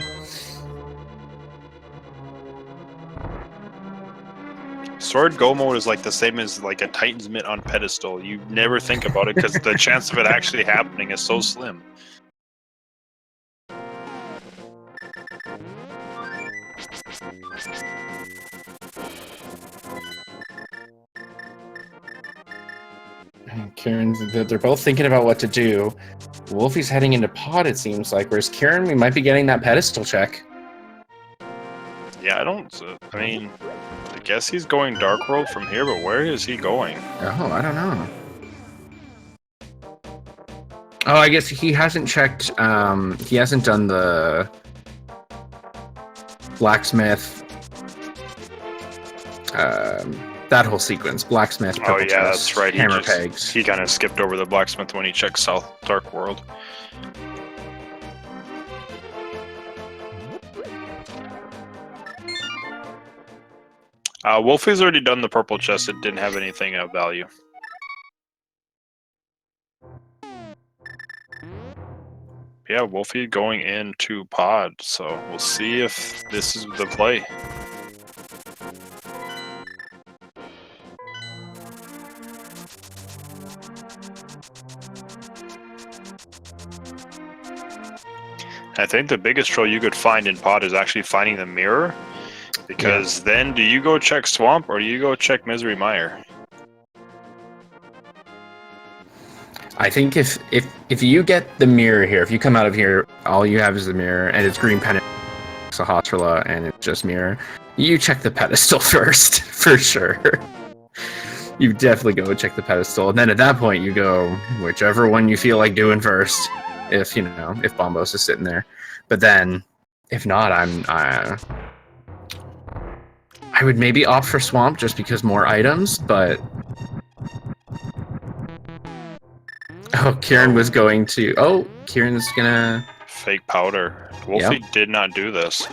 Sword go mode is like the same as like a Titan's Mitt on pedestal. You never think about it because the chance of it actually happening is so slim. They're both thinking about what to do. Wulfy's heading into pod, it seems like, whereas Qirn, we might be getting that pedestal check. Yeah, I mean, I guess he's going Dark World from here, but where is he going? Oh, I don't know. Oh, I guess he hasn't checked, he hasn't done the blacksmith, that whole sequence. Blacksmith, Oh purple yeah, chest, that's right. hammer pegs. He kind of skipped over the blacksmith when he checked South Dark World. Wulfy's already done the purple chest. It didn't have anything of value. Yeah, Wulfy going into pod, so we'll see if this is the play. I think the biggest troll you could find in pod is actually finding the mirror, because then do you go check Swamp or do you go check Misery Mire? I think if you get the mirror here, if you come out of here, all you have is the mirror, and it's green pennant, Sahasrahla, and it's just mirror, you check the pedestal first, for sure. You definitely go check the pedestal, and then at that point you go whichever one you feel like doing first, if Bombos is sitting there. But then, if not, I would maybe opt for Swamp just because more items, but... Oh, Qirn was going to... Oh, Qirn's gonna... Fake powder. Wulfy did not do this.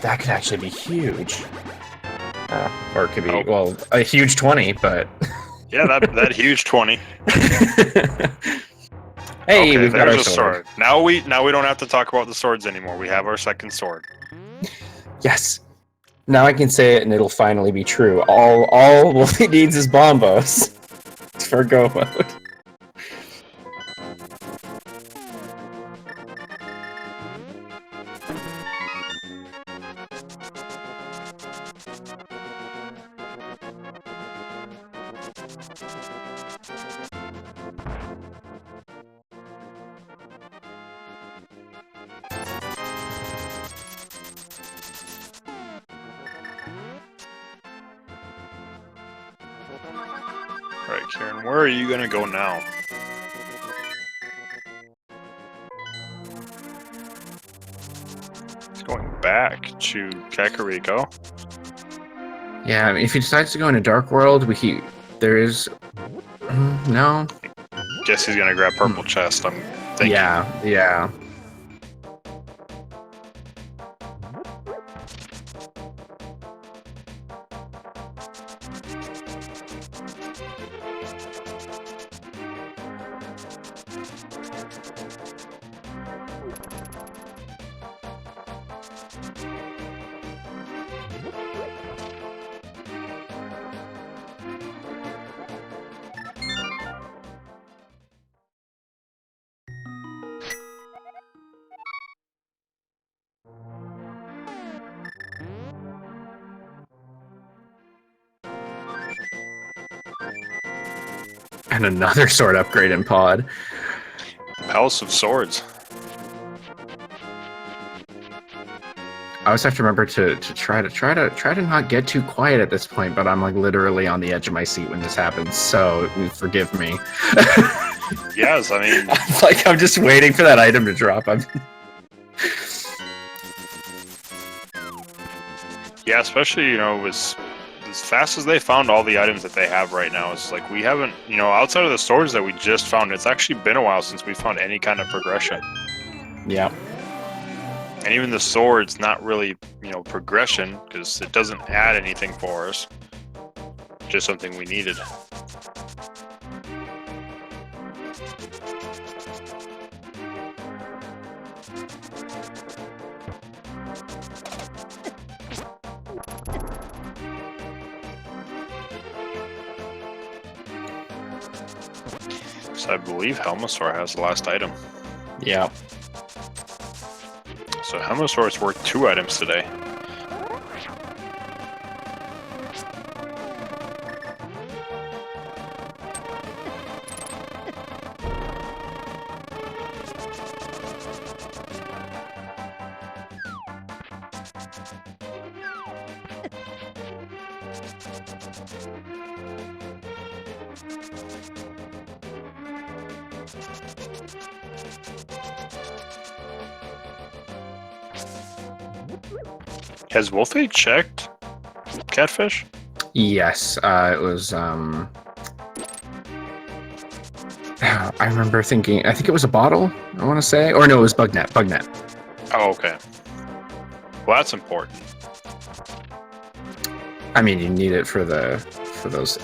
That could actually be huge. Or it could be, well, a huge 20, but... Yeah, that huge 20. Hey, okay, we've got our a sword. Now we don't have to talk about the swords anymore. We have our second sword. Yes. Now I can say it and it'll finally be true. All Wulfy needs is Bombos for go mode. Alright, Qirn, where are you gonna go now? He's going back to Kakariko. Yeah, I mean, if he decides to go into Dark World, there is... No? Guess he's gonna grab purple chest, I'm thinking. Yeah. And another sword upgrade in pod. House of Swords. I always have to remember to try to not get too quiet at this point, but I'm like literally on the edge of my seat when this happens, so forgive me. Yes, I mean, I'm just waiting for that item to drop. Yeah, especially, you know, as fast as they found all the items that they have right now, it's like we haven't, you know, outside of the swords that we just found, it's actually been a while since we found any kind of progression. Yeah. And even the sword's not really, you know, progression, because it doesn't add anything for us. Just something we needed. So I believe Helmasaur has the last item. Yeah. So Helmasaur's worth 2 items today. Has Wulfy checked Catfish? Yes, it was, I remember thinking, I think it was a bottle, I want to say. Or no, it was Bugnet. Oh, okay. Well, that's important. I mean, you need it for those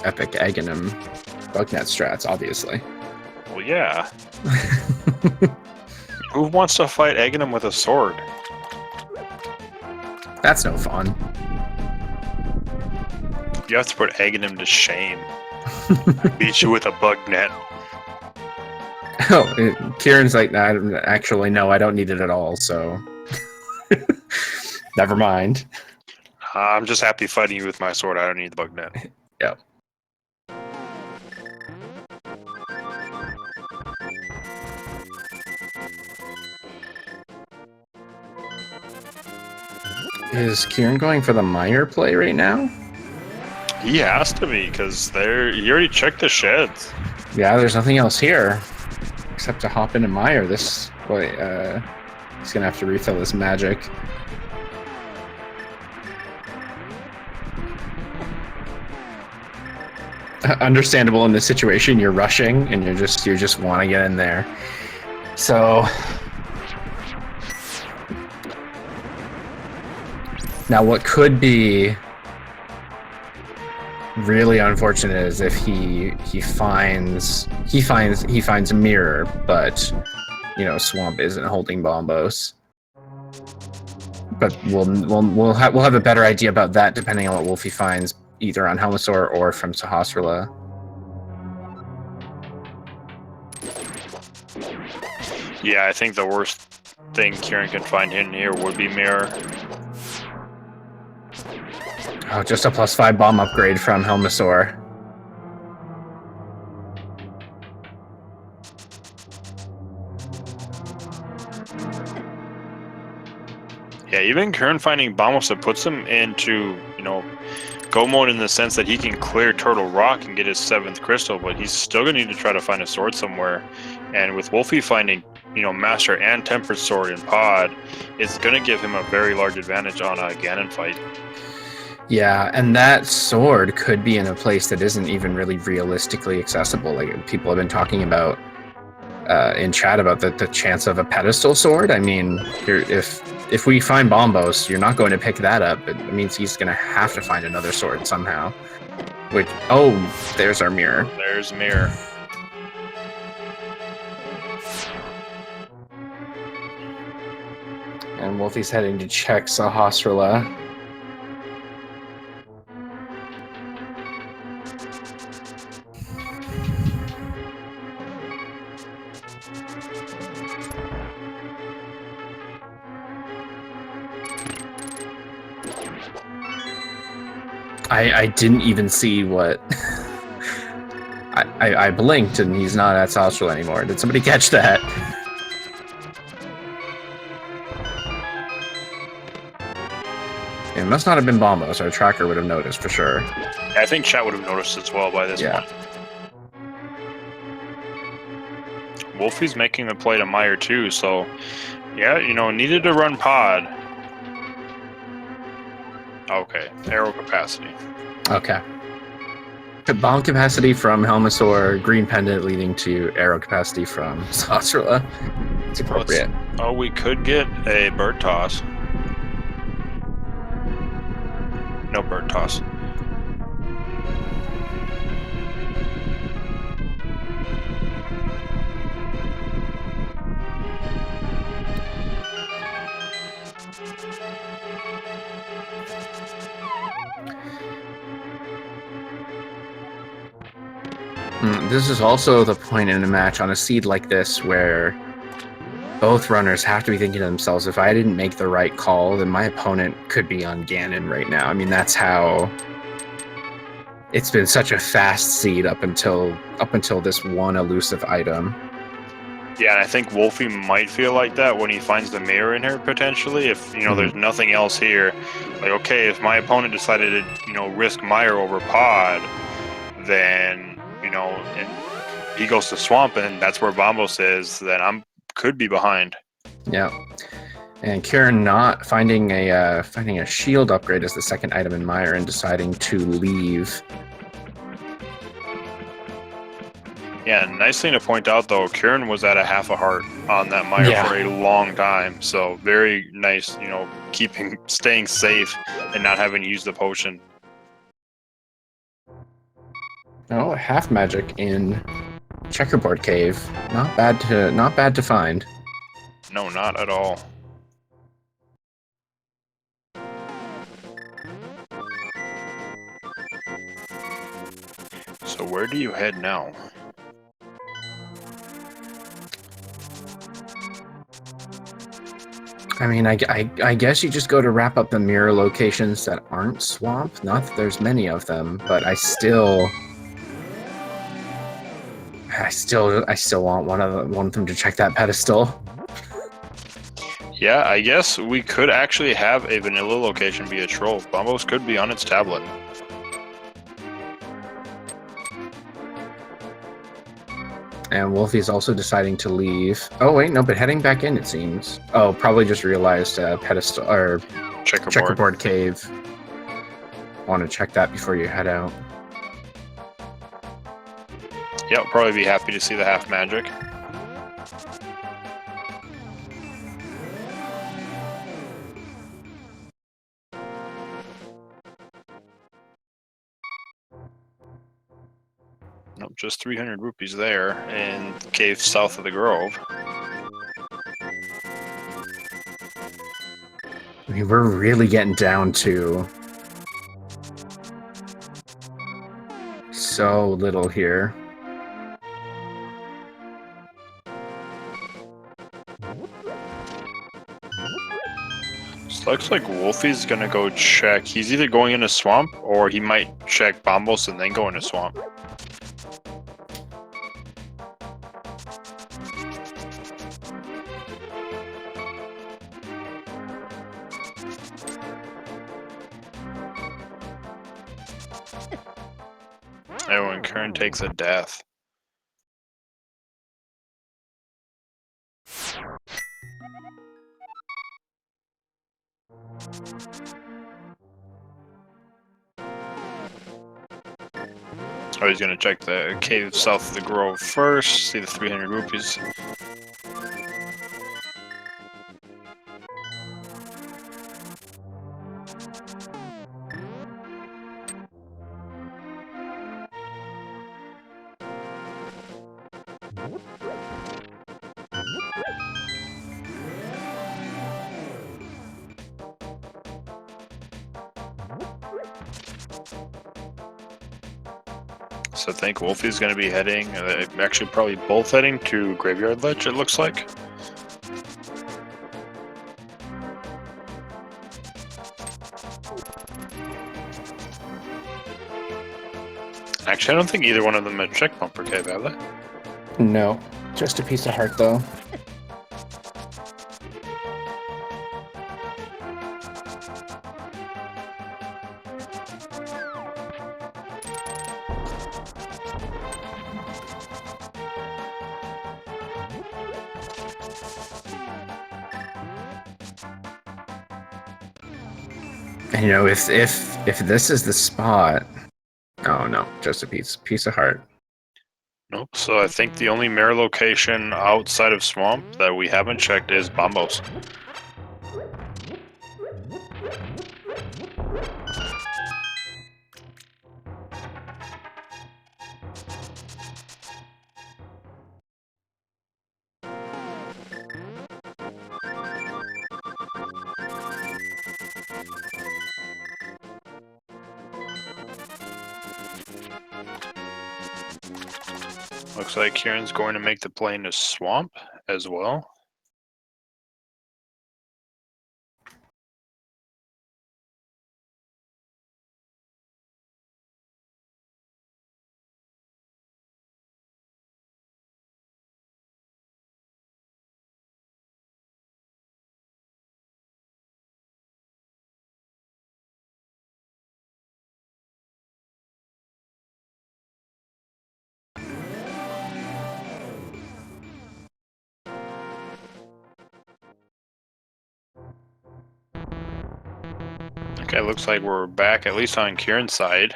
epic Aghanim Bugnet strats, obviously. Well, yeah. Who wants to fight Aghanim with a sword? That's no fun. You have to put Aghanim to shame. Beat you with a bug net. Oh, Qirn's like, nah, actually, no, I don't need it at all, so... Never mind. I'm just happy fighting you with my sword. I don't need the bug net. Yep. Is Qirn going for the Mire play right now? He has to be, because he already checked the sheds. Yeah, there's nothing else here. Except to hop into Mire. This boy, he's gonna have to refill his magic. Understandable in this situation, you're rushing and you just want to get in there. So now what could be really unfortunate is if he finds a mirror, but you know, Swamp isn't holding Bombos. But we'll have a better idea about that depending on what Wulfy finds, either on Helmasaur or from Sahasrahla. Yeah, I think the worst thing Qirn can find in here would be Mirror. Oh, just a +5 bomb upgrade from Helmasaur. Yeah, even Qirn finding Bombos puts him into, you know, go mode in the sense that he can clear Turtle Rock and get his 7th crystal, but he's still gonna need to try to find a sword somewhere. And with Wulfy finding, you know, Master and Tempered Sword in Pod, it's gonna give him a very large advantage on a Ganon fight. Yeah, and that sword could be in a place that isn't even really realistically accessible. Like, people have been talking about in chat about the chance of a pedestal sword. I mean, if we find Bombos, you're not going to pick that up. It means he's going to have to find another sword somehow. Which, oh, there's our mirror. There's Mirror. And Wulfy's heading to check Sahasrahla. I didn't even see what... I blinked and he's not at Saustral anymore. Did somebody catch that? It must not have been Bombo, so our tracker would have noticed for sure. Yeah, I think chat would have noticed as well by this point. Wulfy's making the play to Meyer too, so yeah, you know, needed to run pod. Okay, arrow capacity. Okay. Bomb capacity from Helmasaur, green pendant leading to arrow capacity from Sausrula. It's appropriate. Oh, we could get a bird toss. No bird toss. This is also the point in a match on a seed like this where both runners have to be thinking to themselves, if I didn't make the right call, then my opponent could be on Ganon right now. I mean, that's how it's been such a fast seed up until this one elusive item. Yeah, and I think Wulfy might feel like that when he finds the mirror in here, potentially. If, you know, there's nothing else here. Like, okay, if my opponent decided to, you know, risk Meyer over pod, then, you know, and he goes to Swamp, and that's where Bombo says, then I'm could be behind. Yeah. And Qirn not finding a shield upgrade as the second item in Meyer and deciding to leave. Yeah, nice thing to point out though, Qirn was at a half a heart on that Meyer for a long time. So very nice, you know, staying safe and not having to use the potion. Oh, half magic in Checkerboard Cave. Not bad to find. No, not at all. So where do you head now? I mean, I guess you just go to wrap up the mirror locations that aren't Swamp. Not that there's many of them, but I still want one of them to check that pedestal. Yeah, I guess we could actually have a vanilla location via Troll. Bombo's could be on its tablet. And Wulfy's also deciding to leave. Oh wait, no, but heading back in, it seems. Oh, probably just realized pedestal or checkerboard cave. Want to check that before you head out. Yeah, I'll probably be happy to see the half magic. Nope, just 300 rupees there in the cave south of the Grove. I mean, we're really getting down to so little here. So looks like Wulfy's gonna go check. He's either going into Swamp or he might check Bombos and then go into Swamp. Oh, and Qirn takes a death. Oh, he's gonna check the cave south of the Grove first, see the 300 rupees. So I think Wulfy's going to be heading, actually probably both heading to Graveyard Ledge, it looks like. Actually, I don't think either one of them had checked Bumper Cave, have they? No, just a piece of heart though. And, you know, if this is the spot, oh no, just a piece of heart. Nope. So I think the only mirror location outside of Swamp that we haven't checked is Bombos. Looks like Qirn's going to make the play into Swamp as well. Okay, looks like we're back, at least on Qirn's side.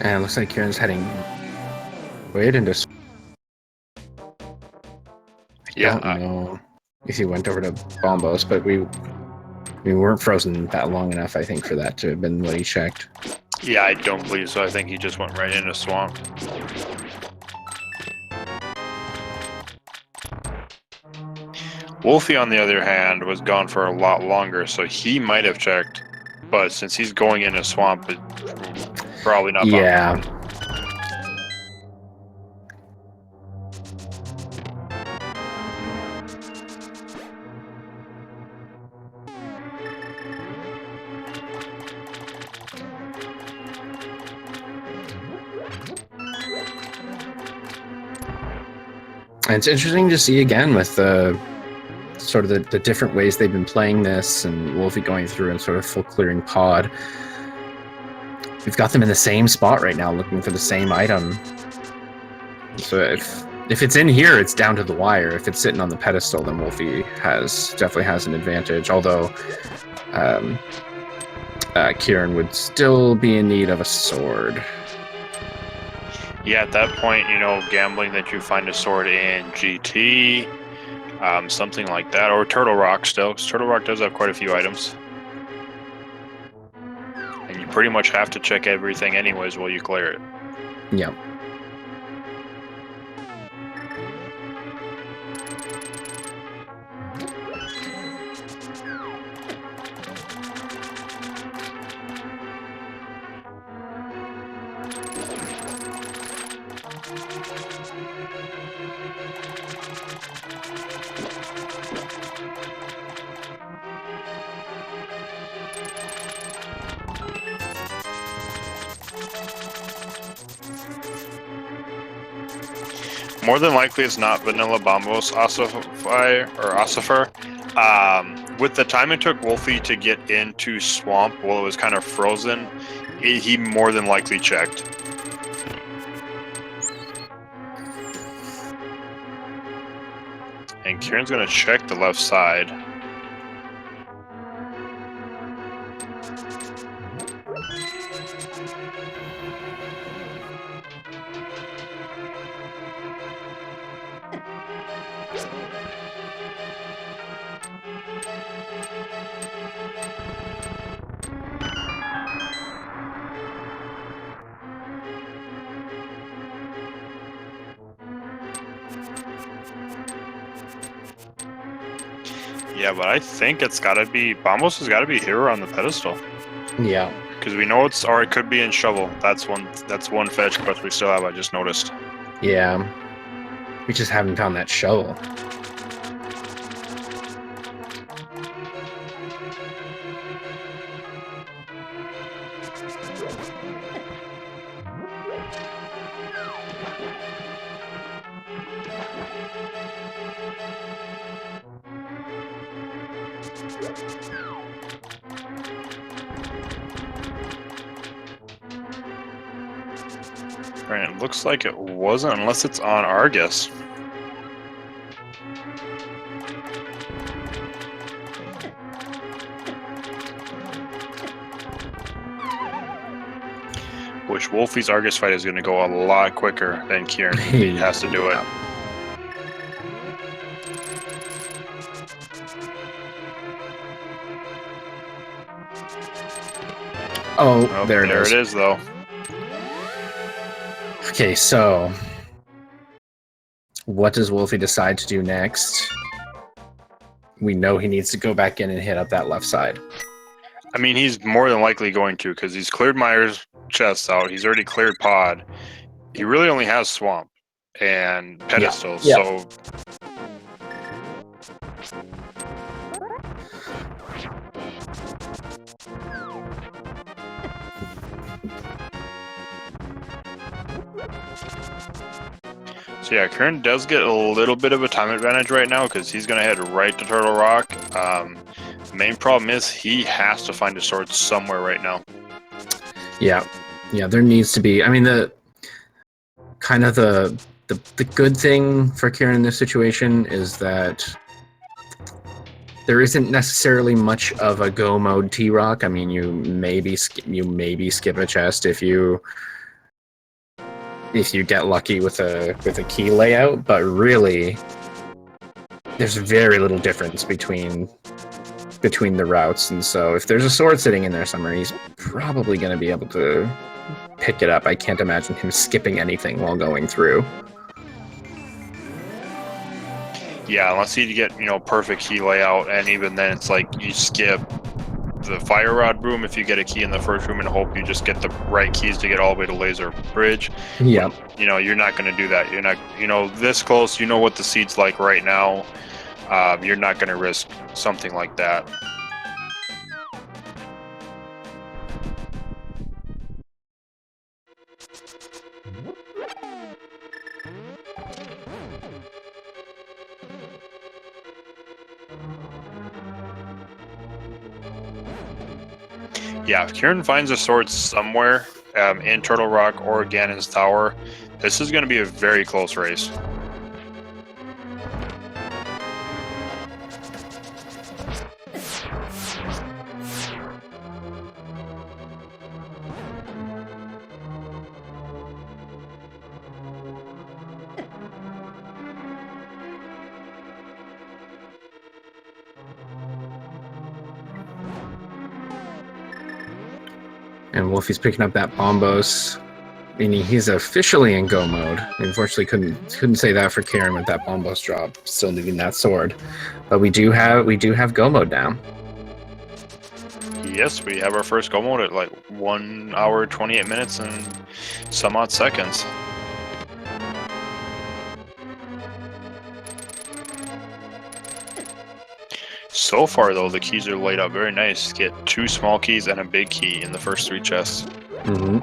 And it looks like Qirn's heading right into. Yeah, I don't know if he went over to Bombos, but we weren't frozen that long enough, I think, for that to have been what he checked. yeah, I don't believe so. I think he just went right into Swamp. Wulfy, on the other hand, was gone for a lot longer, so he might have checked. But since he's going into Swamp, it's probably not. Yeah. And it's interesting to see again with the sort of the different ways they've been playing this, and Wulfy going through and sort of full clearing pod. We've got them in the same spot right now, looking for the same item. So if it's in here, it's down to the wire. If it's sitting on the pedestal, then Wulfy definitely has an advantage. Although Qirn would still be in need of a sword. Yeah, at that point, you know, gambling that you find a sword in GT, something like that, or Turtle Rock still, because Turtle Rock does have quite a few items. And you pretty much have to check everything anyways while you clear it. Yep. More than likely, it's not Vanilla Bombos Ossifer. With the time it took Wulfy to get into Swamp while it was kind of frozen, he more than likely checked. And Qirn's going to check the left side. Yeah, but I think it's got to be... Bombos has got to be here on the pedestal. Yeah. because we know it's, or it could be in shovel. That's one fetch quest we still have. I just noticed. Yeah. We just haven't found that shovel. Right, it looks like it wasn't, unless it's on Argus. Which Wulfy's Argus fight is going to go a lot quicker than Qirn. He has to do it. Oh, there it is. There it is, though. Okay, so what does Wulfy decide to do next? We know he needs to go back in and hit up that left side. I mean, he's more than likely going to, because he's cleared Myers' chest out. He's already cleared Pod. He really only has Swamp and Pedestal, so... So yeah, Qirn does get a little bit of a time advantage right now because he's going to head right to Turtle Rock. Main problem is he has to find a sword somewhere right now. Yeah, there needs to be. I mean, the good thing for Qirn in this situation is that there isn't necessarily much of a go mode T-Rock. I mean, you maybe skip a chest if you get lucky with a key layout, but really there's very little difference between the routes, and so if there's a sword sitting in there somewhere, he's probably going to be able to pick it up. I can't imagine him skipping anything while going through. Yeah, unless you get, perfect key layout, and even then it's like you skip the fire rod room if you get a key in the first room and hope you just get the right keys to get all the way to Laser Bridge. Yeah. You're not going to do that. You're not, this close, what the seat's like right now. You're not going to risk something like that. Yeah, if Qirn finds a sword somewhere in Turtle Rock or Ganon's Tower, this is going to be a very close race. And Wulfy's picking up that Bombos, meaning he's officially in go mode. Unfortunately, couldn't say that for Qirn with that Bombos drop, still needing that sword. But we do have go mode now. Yes, we have our first go mode at like 1 hour 28 minutes and some odd seconds. So far, though, the keys are laid out very nice. Get 2 small keys and a big key in the first 3 chests. Mm-hmm.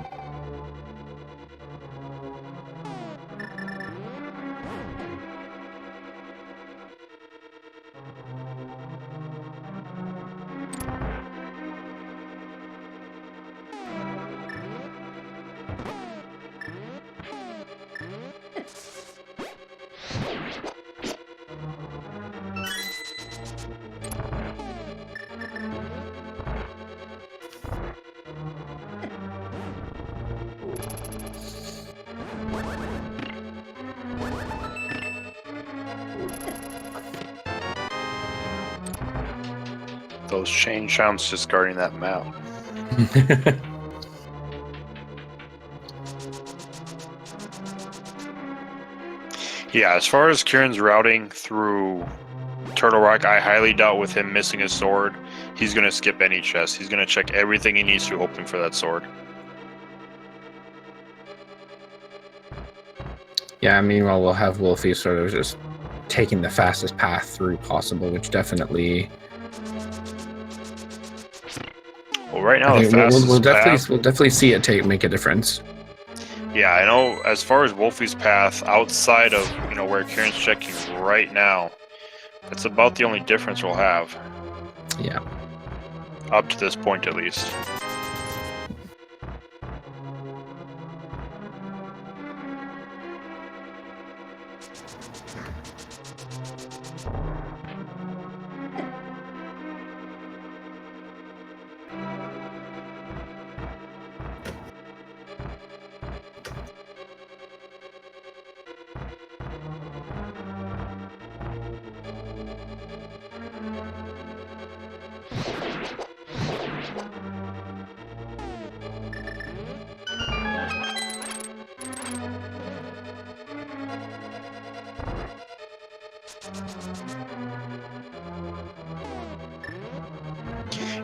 Those chain chomps just guarding that map. Yeah, as far as Qirn's routing through Turtle Rock, I highly doubt with him missing his sword, he's going to skip any chest. He's going to check everything he needs to, hoping for that sword. Yeah, meanwhile, we'll have Wulfy sort of just taking the fastest path through possible, which definitely... Well, right now, I the think we'll fastest definitely see it make a difference. Yeah, I know as far as Wulfy's path, outside of, you know, where Qirn's checking right now, that's about the only difference we'll have. Yeah. Up to this point, at least.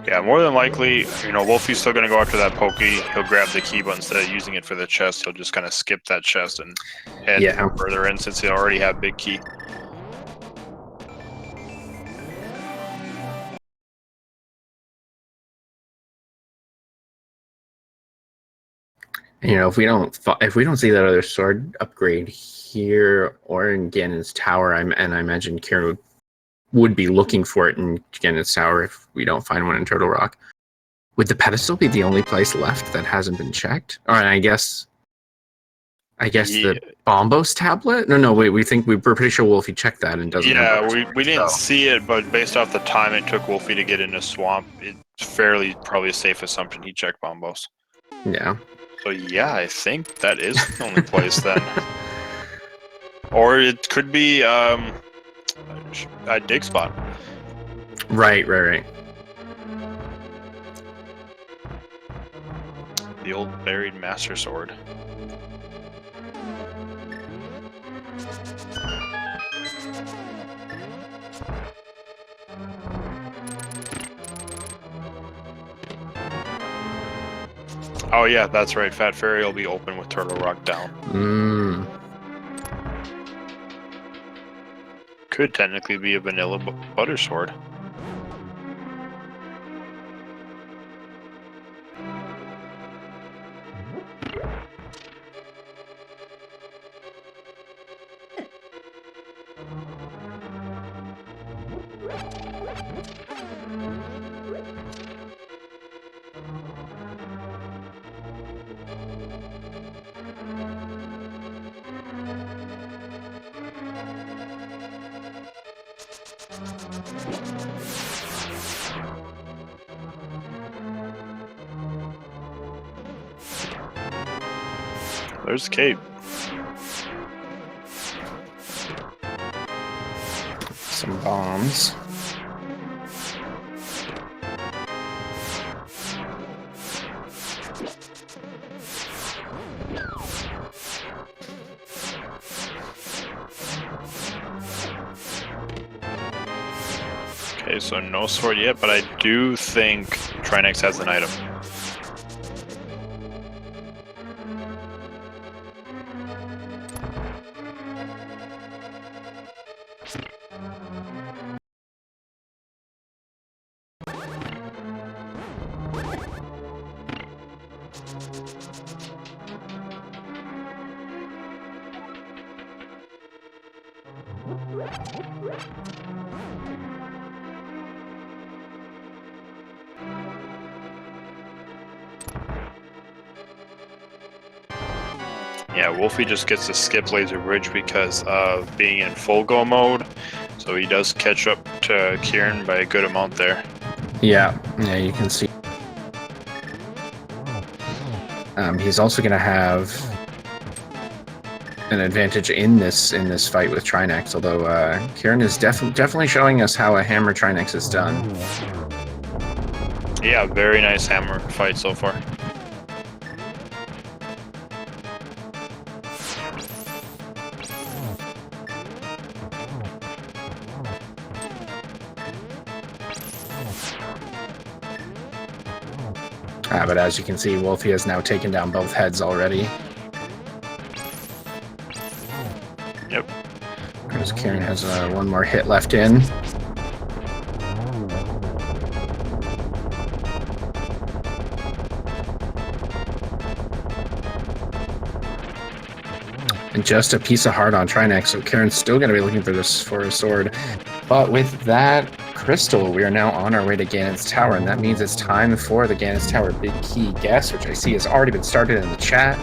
Yeah, more than likely, you know, Wulfy's still going to go after that pokey. He'll grab the key, but instead of using it for the chest, he'll just kind of skip that chest and head further in since he already have big key. You know, if we don't see that other sword upgrade here or in Ganon's tower, I imagine Qirn would be looking for it in Ganon's tower if we don't find one in Turtle Rock. Would the pedestal be the only place left that hasn't been checked? Or I guess the Bombos tablet? No, wait. We're pretty sure Wulfy checked that and doesn't. Yeah, we didn't see it, but based off the time it took Wulfy to get in the swamp, it's probably a safe assumption he checked Bombos. Yeah. So yeah, I think that is the only place then. Or it could be a dig spot. Right. The old buried Master Sword. Oh yeah, that's right. Fat Fairy will be open with Turtle Rock down. Could technically be a vanilla butter sword. There's Kate. Some bombs. Okay, so no sword yet, but I do think Trinex has an item. Yeah, Wulfy just gets to skip Laser Bridge because of being in full go mode, so he does catch up to Qirn by a good amount there. Yeah, you can see. He's also going to have an advantage in this fight with Trinex, although Qirn is definitely showing us how a hammer Trinex is done. Yeah, very nice hammer fight so far. But as you can see, Wulfy has now taken down both heads already. Yep. As Qirn has one more hit left in. And just a piece of heart on Trinex, so Qirn's still going to be looking for this for a sword. But with that crystal, we are now on our way to Ganon's Tower, and that means it's time for the Ganon's Tower Big Key guess, which I see has already been started in the chat.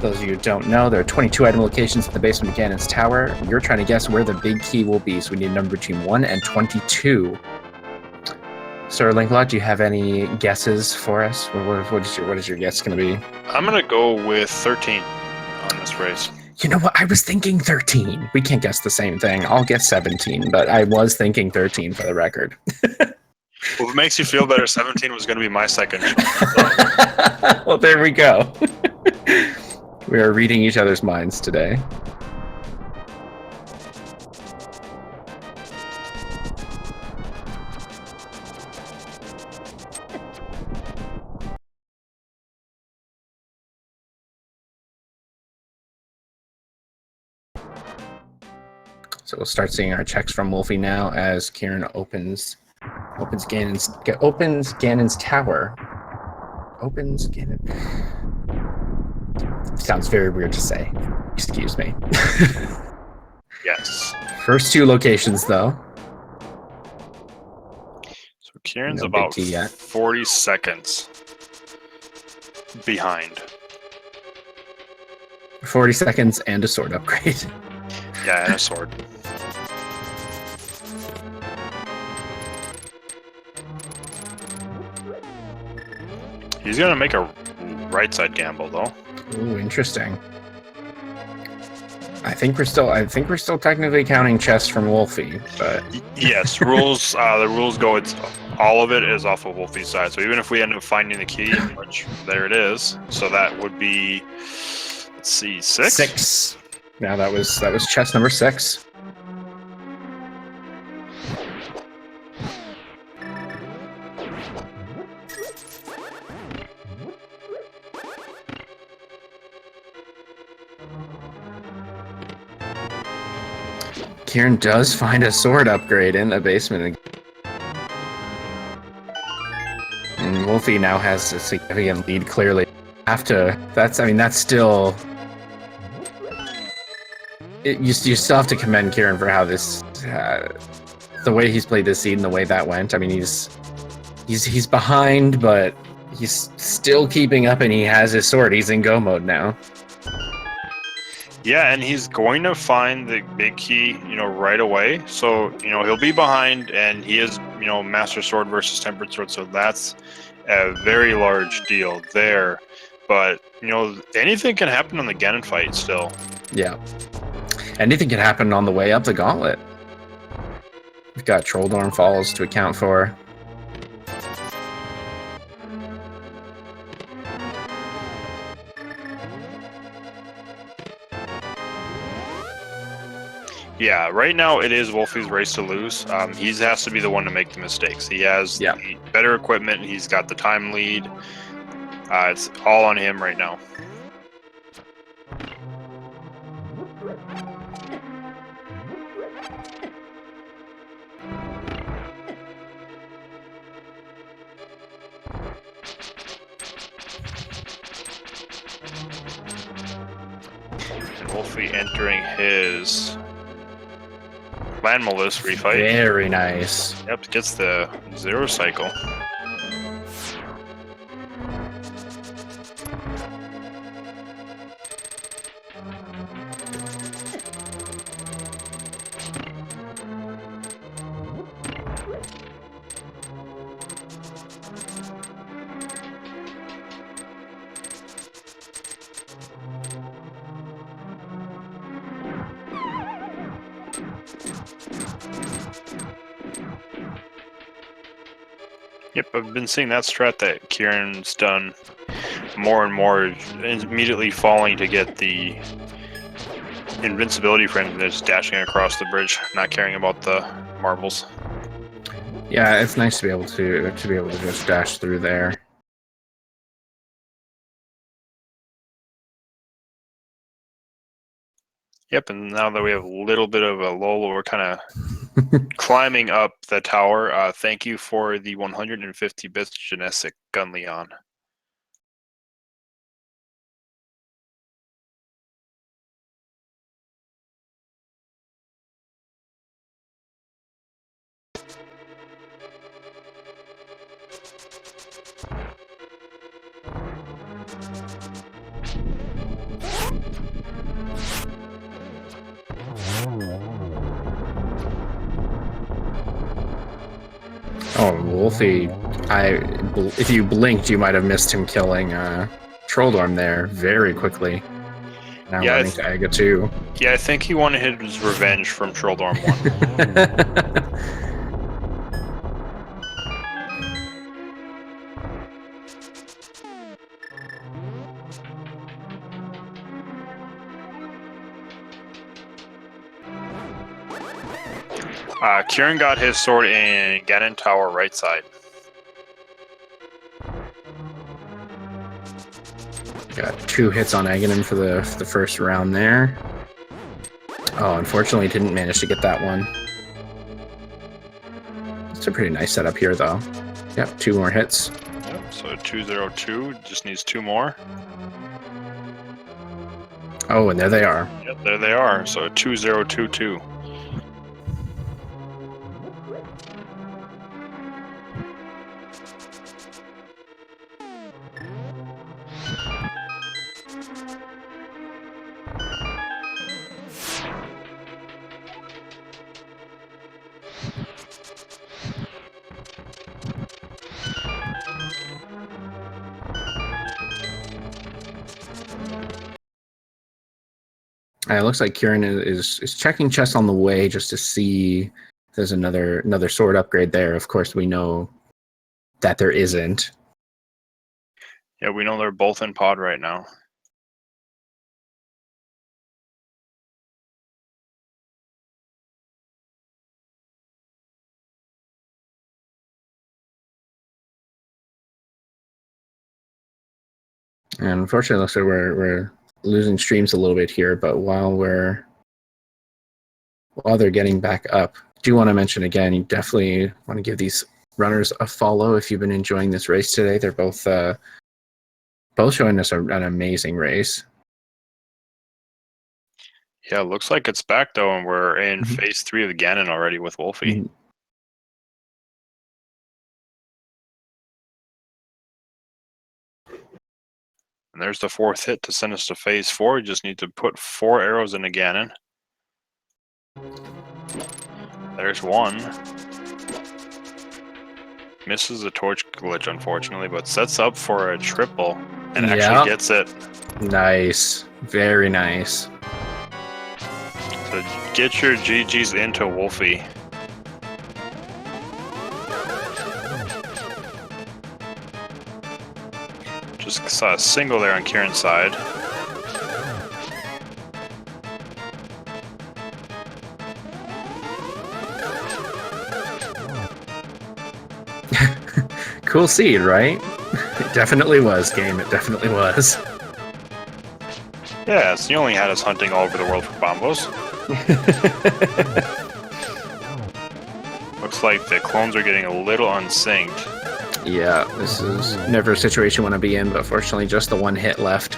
Those of you who don't know, there are 22 item locations in the basement of Ganon's Tower. You're trying to guess where the big key will be, so we need a number between 1 and 22. Sir Linklot, do you have any guesses for us? What is your guess going to be? I'm going to go with 13 on this race. You know what? I was thinking 13. We can't guess the same thing. I'll guess 17, but I was thinking 13 for the record. Well, if it makes you feel better, 17 was going to be my second choice. Well, there we go. We are reading each other's minds today. So we'll start seeing our checks from Wulfy now as Qirn opens Ganon's tower. Opens Ganon. Sounds very weird to say. Excuse me. Yes. First two locations though. So Qirn's No about big key yet. 40 seconds behind. 40 seconds and a sword upgrade. Yeah, and a sword. He's gonna make a right side gamble though. Ooh, interesting. I think we're still technically counting chess from Wulfy, but Yes, rules. The rules go. It's all of it is off of Wulfy's side. So even if we end up finding the key, which there it is, so that would be, let's see, 6. 6. Now that was chess number 6. Qirn does find a sword upgrade in the basement. And Wulfy now has a significant lead, clearly. That's still... You still have to commend Qirn for how this... the way he's played this seed and the way that went. I mean, he's behind, but he's still keeping up and he has his sword. He's in go mode now. Yeah, and he's going to find the big key, right away. So, he'll be behind, and he is, Master Sword versus Tempered Sword, so that's a very large deal there. But, anything can happen on the Ganon fight still. Yeah. Anything can happen on the way up the gauntlet. We've got Trolldorn Falls to account for. Yeah, right now it is Wulfy's race to lose. He has to be the one to make the mistakes. He has the better equipment. He's got the time lead. It's all on him right now. And Wulfy entering his Landmolus refight. Very nice. Yep, gets the 0 cycle. Yep, I've been seeing that strat that Qirn's done more and more, immediately falling to get the invincibility frame and just dashing across the bridge, not caring about the marbles. Yeah, it's nice to be able to just dash through there. Yep, and now that we have a little bit of a lull, we're kind of climbing up the tower. Thank you for the 150 bits genetic gun, Leon. Oh, Wulfy, if you blinked, you might have missed him killing Trolldorm there very quickly. Now Yeah, running to Aga 2. Yeah, I think he wanted his revenge from Trolldorm 1. Qirn got his sword in Ganon Tower right side. Got 2 hits on Aghanim for the first round there. Oh, unfortunately didn't manage to get that one. It's a pretty nice setup here, though. Yep, 2 more hits. Yep, so 202, just needs 2 more. Oh, and there they are. Yep, there they are, so 2022. It looks like Qirn is checking chests on the way just to see if there's another sword upgrade there. Of course, we know that there isn't. Yeah, we know they're both in pod right now. And unfortunately, it looks like we're losing streams a little bit here. But while they're getting back up, I do want to mention again, you definitely want to give these runners a follow if you've been enjoying this race today. They're both showing us an amazing race. Yeah, looks like it's back though, and we're in phase 3 of the Ganon already with Wulfy. And there's the 4th hit to send us to phase 4. You just need to put 4 arrows into Ganon. There's 1. Misses the torch glitch, unfortunately, but sets up for a triple and actually gets it. Nice. Very nice. So get your GGs into Wulfy. Just saw a single there on Qirn's side. Cool seed, right? It definitely was, game. It definitely was. Yes, you only had us hunting all over the world for bombos. Looks like the clones are getting a little unsynced. Yeah, this is never a situation you want to be in, but fortunately just the 1 hit left.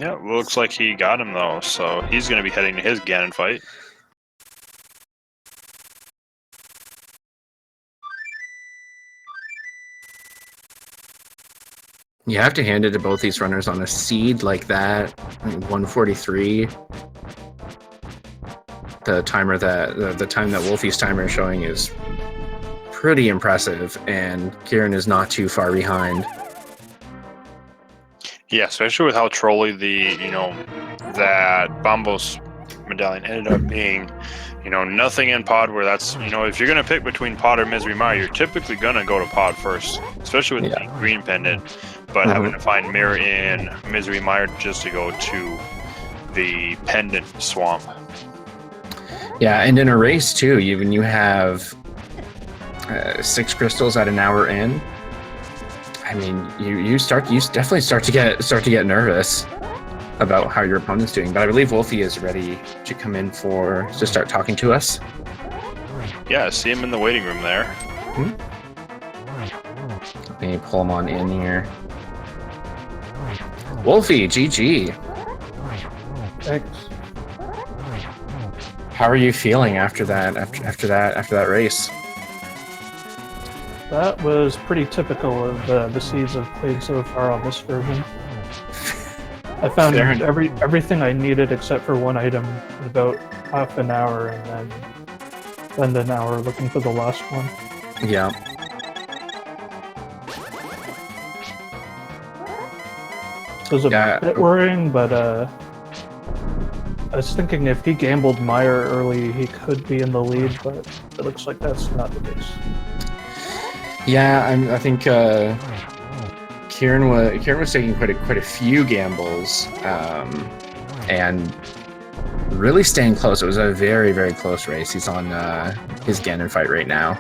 Yeah, looks like he got him though, so he's going to be heading to his Ganon fight. You have to hand it to both these runners on a seed like that. 143. The timer the time that Wulfy's timer is showing is pretty impressive, and Qirn is not too far behind. Yeah, especially with how trolly that Bombos medallion ended up being. Nothing in pod where that's, if you're going to pick between pod or Misery Mire, you're typically going to go to pod first, especially with the green pendant, but having to find mirror in Misery Mire just to go to the pendant swamp. Yeah, and in a race too, when you have 6 crystals at an hour in. I mean, you definitely start to get nervous about how your opponent's doing. But I believe Wulfy is ready to come in to start talking to us. Yeah, see him in the waiting room there. Let me pull him on in here. Wulfy, GG. Thanks. How are you feeling after that race? That was pretty typical of the seeds I've played so far on this version. I found everything I needed except for one item in about half an hour, and then spend an hour looking for the last one. Yeah. It was a bit worrying, but I was thinking if he gambled Meyer early, he could be in the lead, but it looks like that's not the case. Yeah, I think Qirn was taking quite a few gambles, and really staying close. It was a very, very close race. He's on his Ganon fight right now.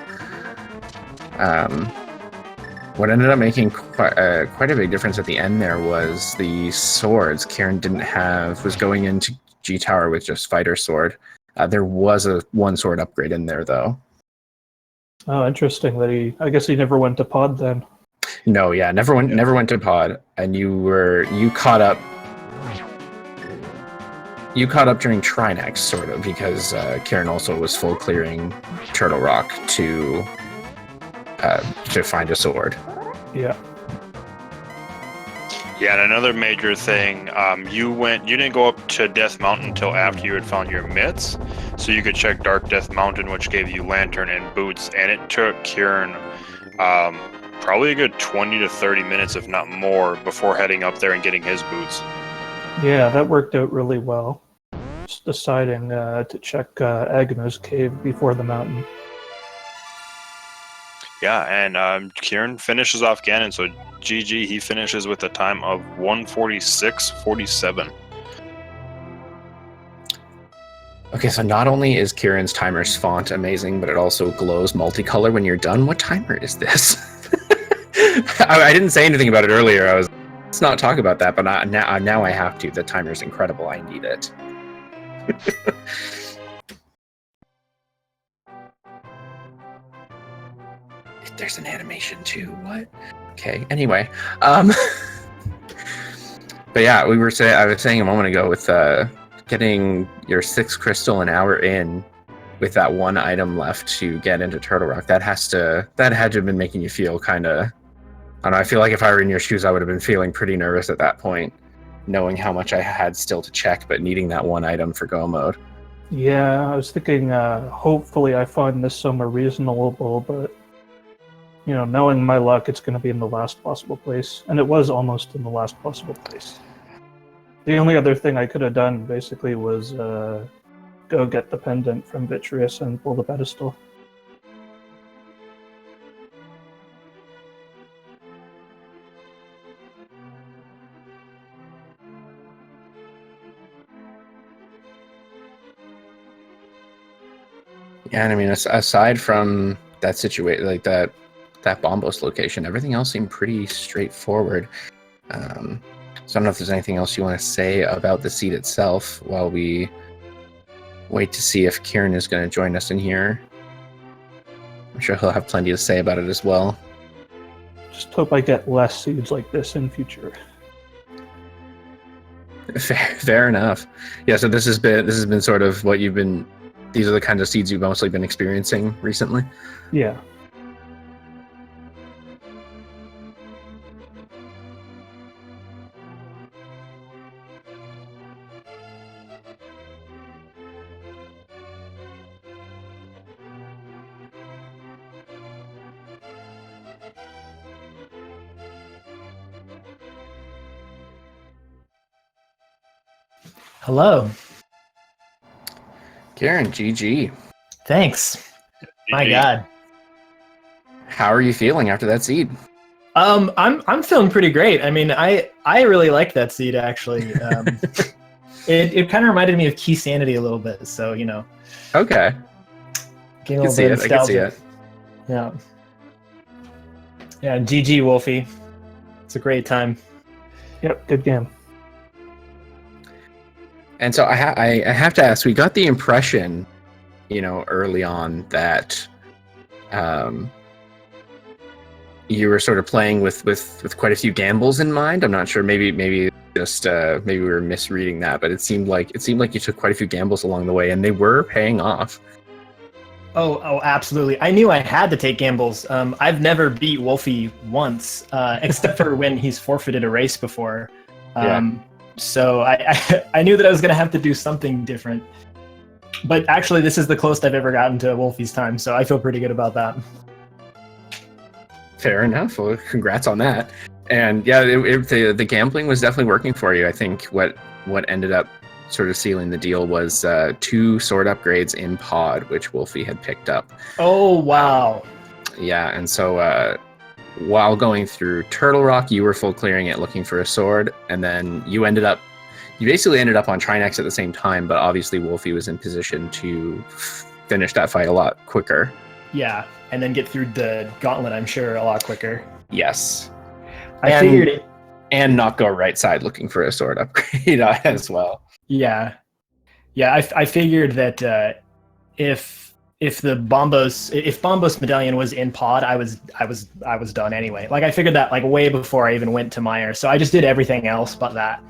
What ended up making quite a big difference at the end there was the swords. Qirn was going into G Tower with just fighter sword. There was a 1 sword upgrade in there though. Oh, interesting. I guess he never went to pod then. No, yeah, never went to pod, and you caught up. You caught up during Trinex, sort of, because Qirn also was full clearing Turtle Rock to find a sword. Yeah. Yeah, and another major thing, you didn't go up to Death Mountain until after you had found your mitts, so you could check Dark Death Mountain, which gave you Lantern and boots, and it took Qirn probably a good 20 to 30 minutes, if not more, before heading up there and getting his boots. Yeah, that worked out really well. Just deciding to check Agne's cave before the mountain. Yeah, and Qirn finishes off Ganon, so GG, he finishes with a time of 1:46:47. Okay, so not only is Kieran's timer's font amazing, but it also glows multicolor when you're done. What timer is this? I didn't say anything about it earlier. Let's not talk about that, but now I have to. The timer's incredible. I need it. There's an animation too. What? Okay. Anyway, but yeah, I was saying a moment ago with getting your 6th crystal an hour in, with that 1 item left to get into Turtle Rock. That had to have been making you feel kind of. I don't know. I feel like if I were in your shoes, I would have been feeling pretty nervous at that point, knowing how much I had still to check, but needing that 1 item for go mode. Yeah, I was thinking. Hopefully, I find this somewhere reasonable, but. You know, knowing my luck, it's going to be in the last possible place. And it was almost in the last possible place. The only other thing I could have done, basically, was go get the pendant from Vitreous and pull the pedestal. Yeah, and I mean, aside from that situation, like that Bombos location, everything else seemed pretty straightforward. So I don't know if there's anything else you want to say about the seed itself while we wait to see if Qirn is going to join us in here. I'm sure he'll have plenty to say about it as well. Just hope I get less seeds like this in future. Fair enough. Yeah, so this has been sort of what you've been. These are the kinds of seeds you've mostly been experiencing recently. Yeah. Hello. Qirn, GG. Thanks. My God. How are you feeling after that seed? I'm feeling pretty great. I mean, I really like that seed actually. It kind of reminded me of Key Sanity a little bit. So you know. Okay. Getting a little bit I can see nostalgic. it. Yeah. Yeah, GG Wulfy. It's a great time. Yep, good game. And so I have to ask, we got the impression, early on that you were sort of playing with quite a few gambles in mind. I'm not sure. Maybe just maybe we were misreading that, but it seemed like you took quite a few gambles along the way, and they were paying off. Oh, absolutely. I knew I had to take gambles. I've never beat Wulfy once, except for when he's forfeited a race before. So I knew that I was going to have to do something different. But actually, this is the closest I've ever gotten to Wulfy's time, so I feel pretty good about that. Fair enough. Well, congrats on that. And yeah, the gambling was definitely working for you. I think what ended up sort of sealing the deal was 2 sword upgrades in pod, which Wulfy had picked up. Oh, wow. Yeah, and so while going through Turtle Rock, you were full clearing it looking for a sword, and then you basically ended up on Trinex at the same time, but obviously Wulfy was in position to finish that fight a lot quicker. Yeah, and then get through the gauntlet, I'm sure, a lot quicker. Yes. I figured it. And not go right side looking for a sword upgrade as well. Yeah. I figured that if Bombos medallion was in pod, I was done anyway. Like I figured that like way before I even went to Meyer, so I just did everything else but that.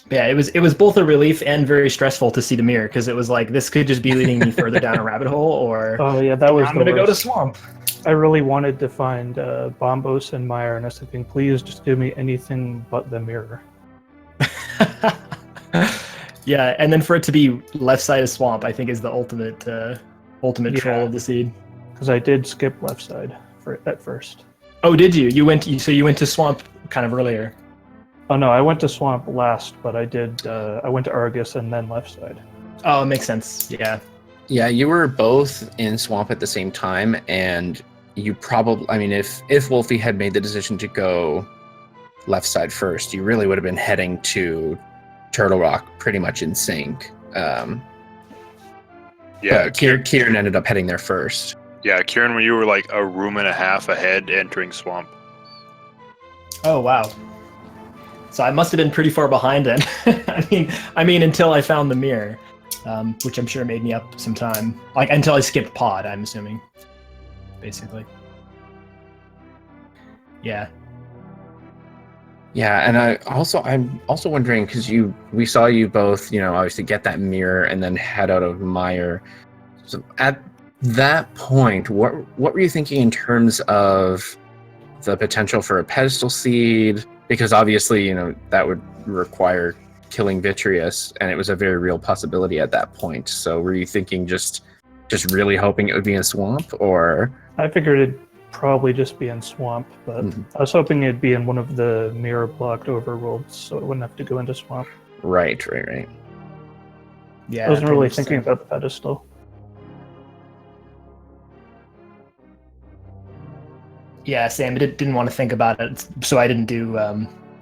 Yeah, it was both a relief and very stressful to see the mirror, because it was like this could just be leading me further down a rabbit hole, or Oh yeah, that was I'm the gonna go to worst. swamp. I really wanted to find Bombos and Meyer, and I was thinking, please just give me anything but the mirror. Yeah, and then for it to be left side of swamp, I think is the ultimate troll of the seed. Because I did skip left side at first. Oh, did you? You went to swamp kind of earlier. Oh no, I went to swamp last, but I went to Argus and then left side. Oh, it makes sense. Yeah. Yeah, you were both in swamp at the same time, and you probably, I mean, if Wulfy had made the decision to go left side first, you really would have been heading to Turtle Rock pretty much in sync. Yeah, but Qirn ended up heading there first. Yeah, Qirn, when you were like a room and a half ahead entering swamp. Oh, wow. So I must have been pretty far behind then. I mean, until I found the mirror, which I'm sure made me up some time. Like until I skipped pod, I'm assuming. Basically. Yeah. Yeah, and I'm also wondering, because we saw you both, obviously get that mirror and then head out of Meyer. So at that point, what were you thinking in terms of the potential for a pedestal seed? Because obviously, that would require killing Vitreous, and it was a very real possibility at that point. So were you thinking just really hoping it would be in swamp, or? I figured it'd probably just be in swamp, but I was hoping it'd be in one of the mirror blocked overworlds, so it wouldn't have to go into swamp. Right. Yeah. I wasn't really thinking about the pedestal. Yeah, Sam didn't want to think about it, so I didn't do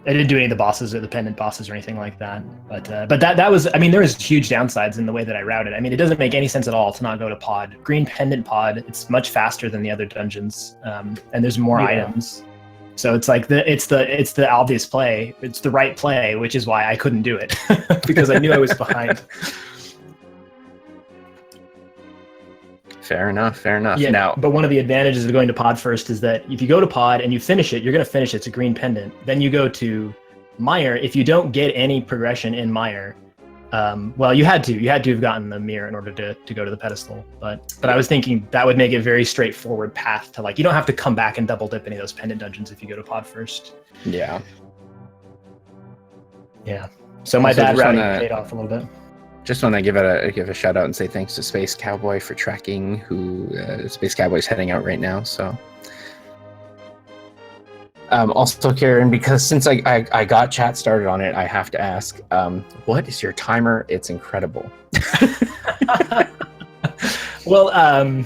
any of the bosses or the pendant bosses or anything like that. But that was, there was huge downsides in the way that I routed. It doesn't make any sense at all to not go to pod. Green pendant pod, it's much faster than the other dungeons, and there's more items. So it's like it's the obvious play. It's the right play, which is why I couldn't do it because I knew I was behind. Fair enough. Yeah, Now, but one of the advantages of going to pod first is that if you go to pod and you finish it, you're going to finish it. It's a green pendant. Then you go to Meyer. If you don't get any progression in Meyer, well, you had to have gotten the mirror in order to go to the pedestal. But I was thinking that would make it a very straightforward path to, like, you don't have to come back and double dip any of those pendant dungeons if you go to pod first. Yeah. So my Also, bad just routing wanna- paid off a little bit. Just want to give a shout out and say thanks to Space Cowboy for tracking. Who Space Cowboy's heading out right now. So, also Qirn, because since I got chat started on it, I have to ask, what is your timer? It's incredible. Well, I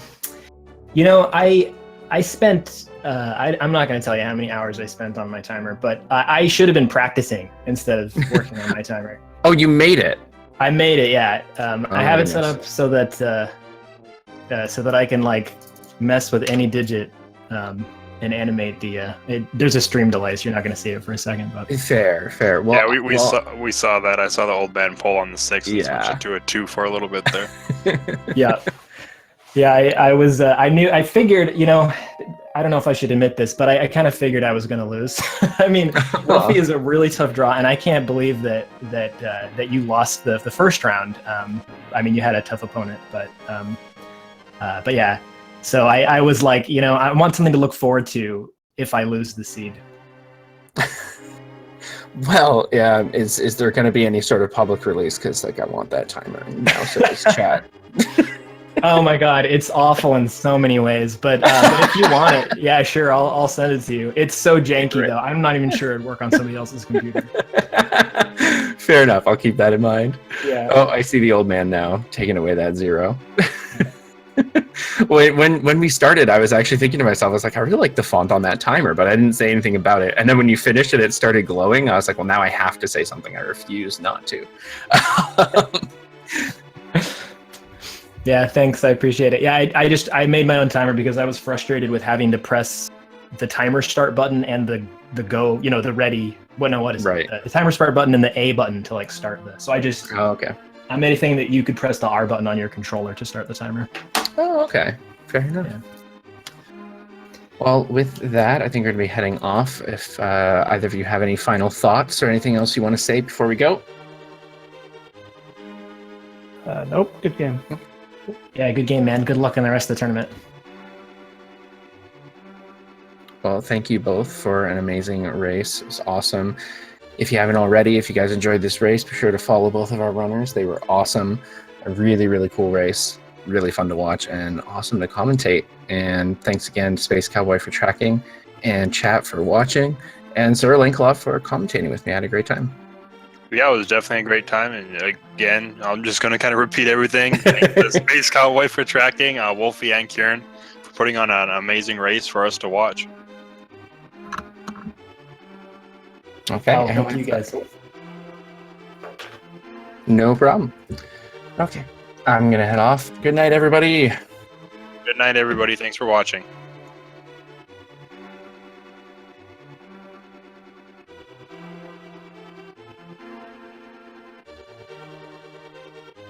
spent. I'm not going to tell you how many hours I spent on my timer, but I should have been practicing instead of working on my timer. Oh, you made it. I made it. Yeah, I have it set nice. up so that I can like mess with any digit and animate the. There's a stream delay, so you're not going to see it for a second. But Fair. Well, yeah, we saw that. I saw the old man pull on the 6 and Yeah. switch it to a 2 for a little bit there. yeah, I was. I figured. I don't know if I should admit this, but I kind of figured I was going to lose. I mean, Wulfy is a really tough draw, and I can't believe that you lost the first round. I mean, you had a tough opponent, but yeah. So I was like, I want something to look forward to if I lose the seed. Well, yeah. Is there going to be any sort of public release? Because I want that timer now. So just chat. Oh my god, it's awful in so many ways. But if you want it, yeah, sure, I'll send it to you. It's so janky though. I'm not even sure it'd work on somebody else's computer. Fair enough. I'll keep that in mind. Yeah. Oh, I see the old man now taking away that 0. Wait, when we started, I was actually thinking to myself, I was like, I really like the font on that timer, but I didn't say anything about it. And then when you finished it, it started glowing. I was like, well, now I have to say something. I refuse not to. Yeah, thanks. I appreciate it. Yeah, I made my own timer because I was frustrated with having to press the timer start button and the go, the ready. What is Right. it? The timer start button and the A button to like start this. So Okay. I made a thing that you could press the R button on your controller to start the timer. Oh, okay. Fair enough. Yeah. Well, with that, I think we're going to be heading off. If either of you have any final thoughts or anything else you want to say before we go. Nope. Good game. Yeah, good game, man. Good luck in the rest of the tournament. Well, thank you both for an amazing race. It was awesome. If you haven't already, if you guys enjoyed this race, be sure to follow both of our runners. They were awesome. A really, really cool race. Really fun to watch and awesome to commentate. And thanks again to Space Cowboy for tracking and chat for watching. And Sir Linklaw for commentating with me. I had a great time. Yeah, it was definitely a great time. And again, I'm just going to kind of repeat everything. Thank the Space Cowboy for tracking, Wulfy and Qirn for putting on an amazing race for us to watch. Okay. Oh, thank you guys. No problem. Okay. I'm going to head off. Good night, everybody. Good night, everybody. Thanks for watching.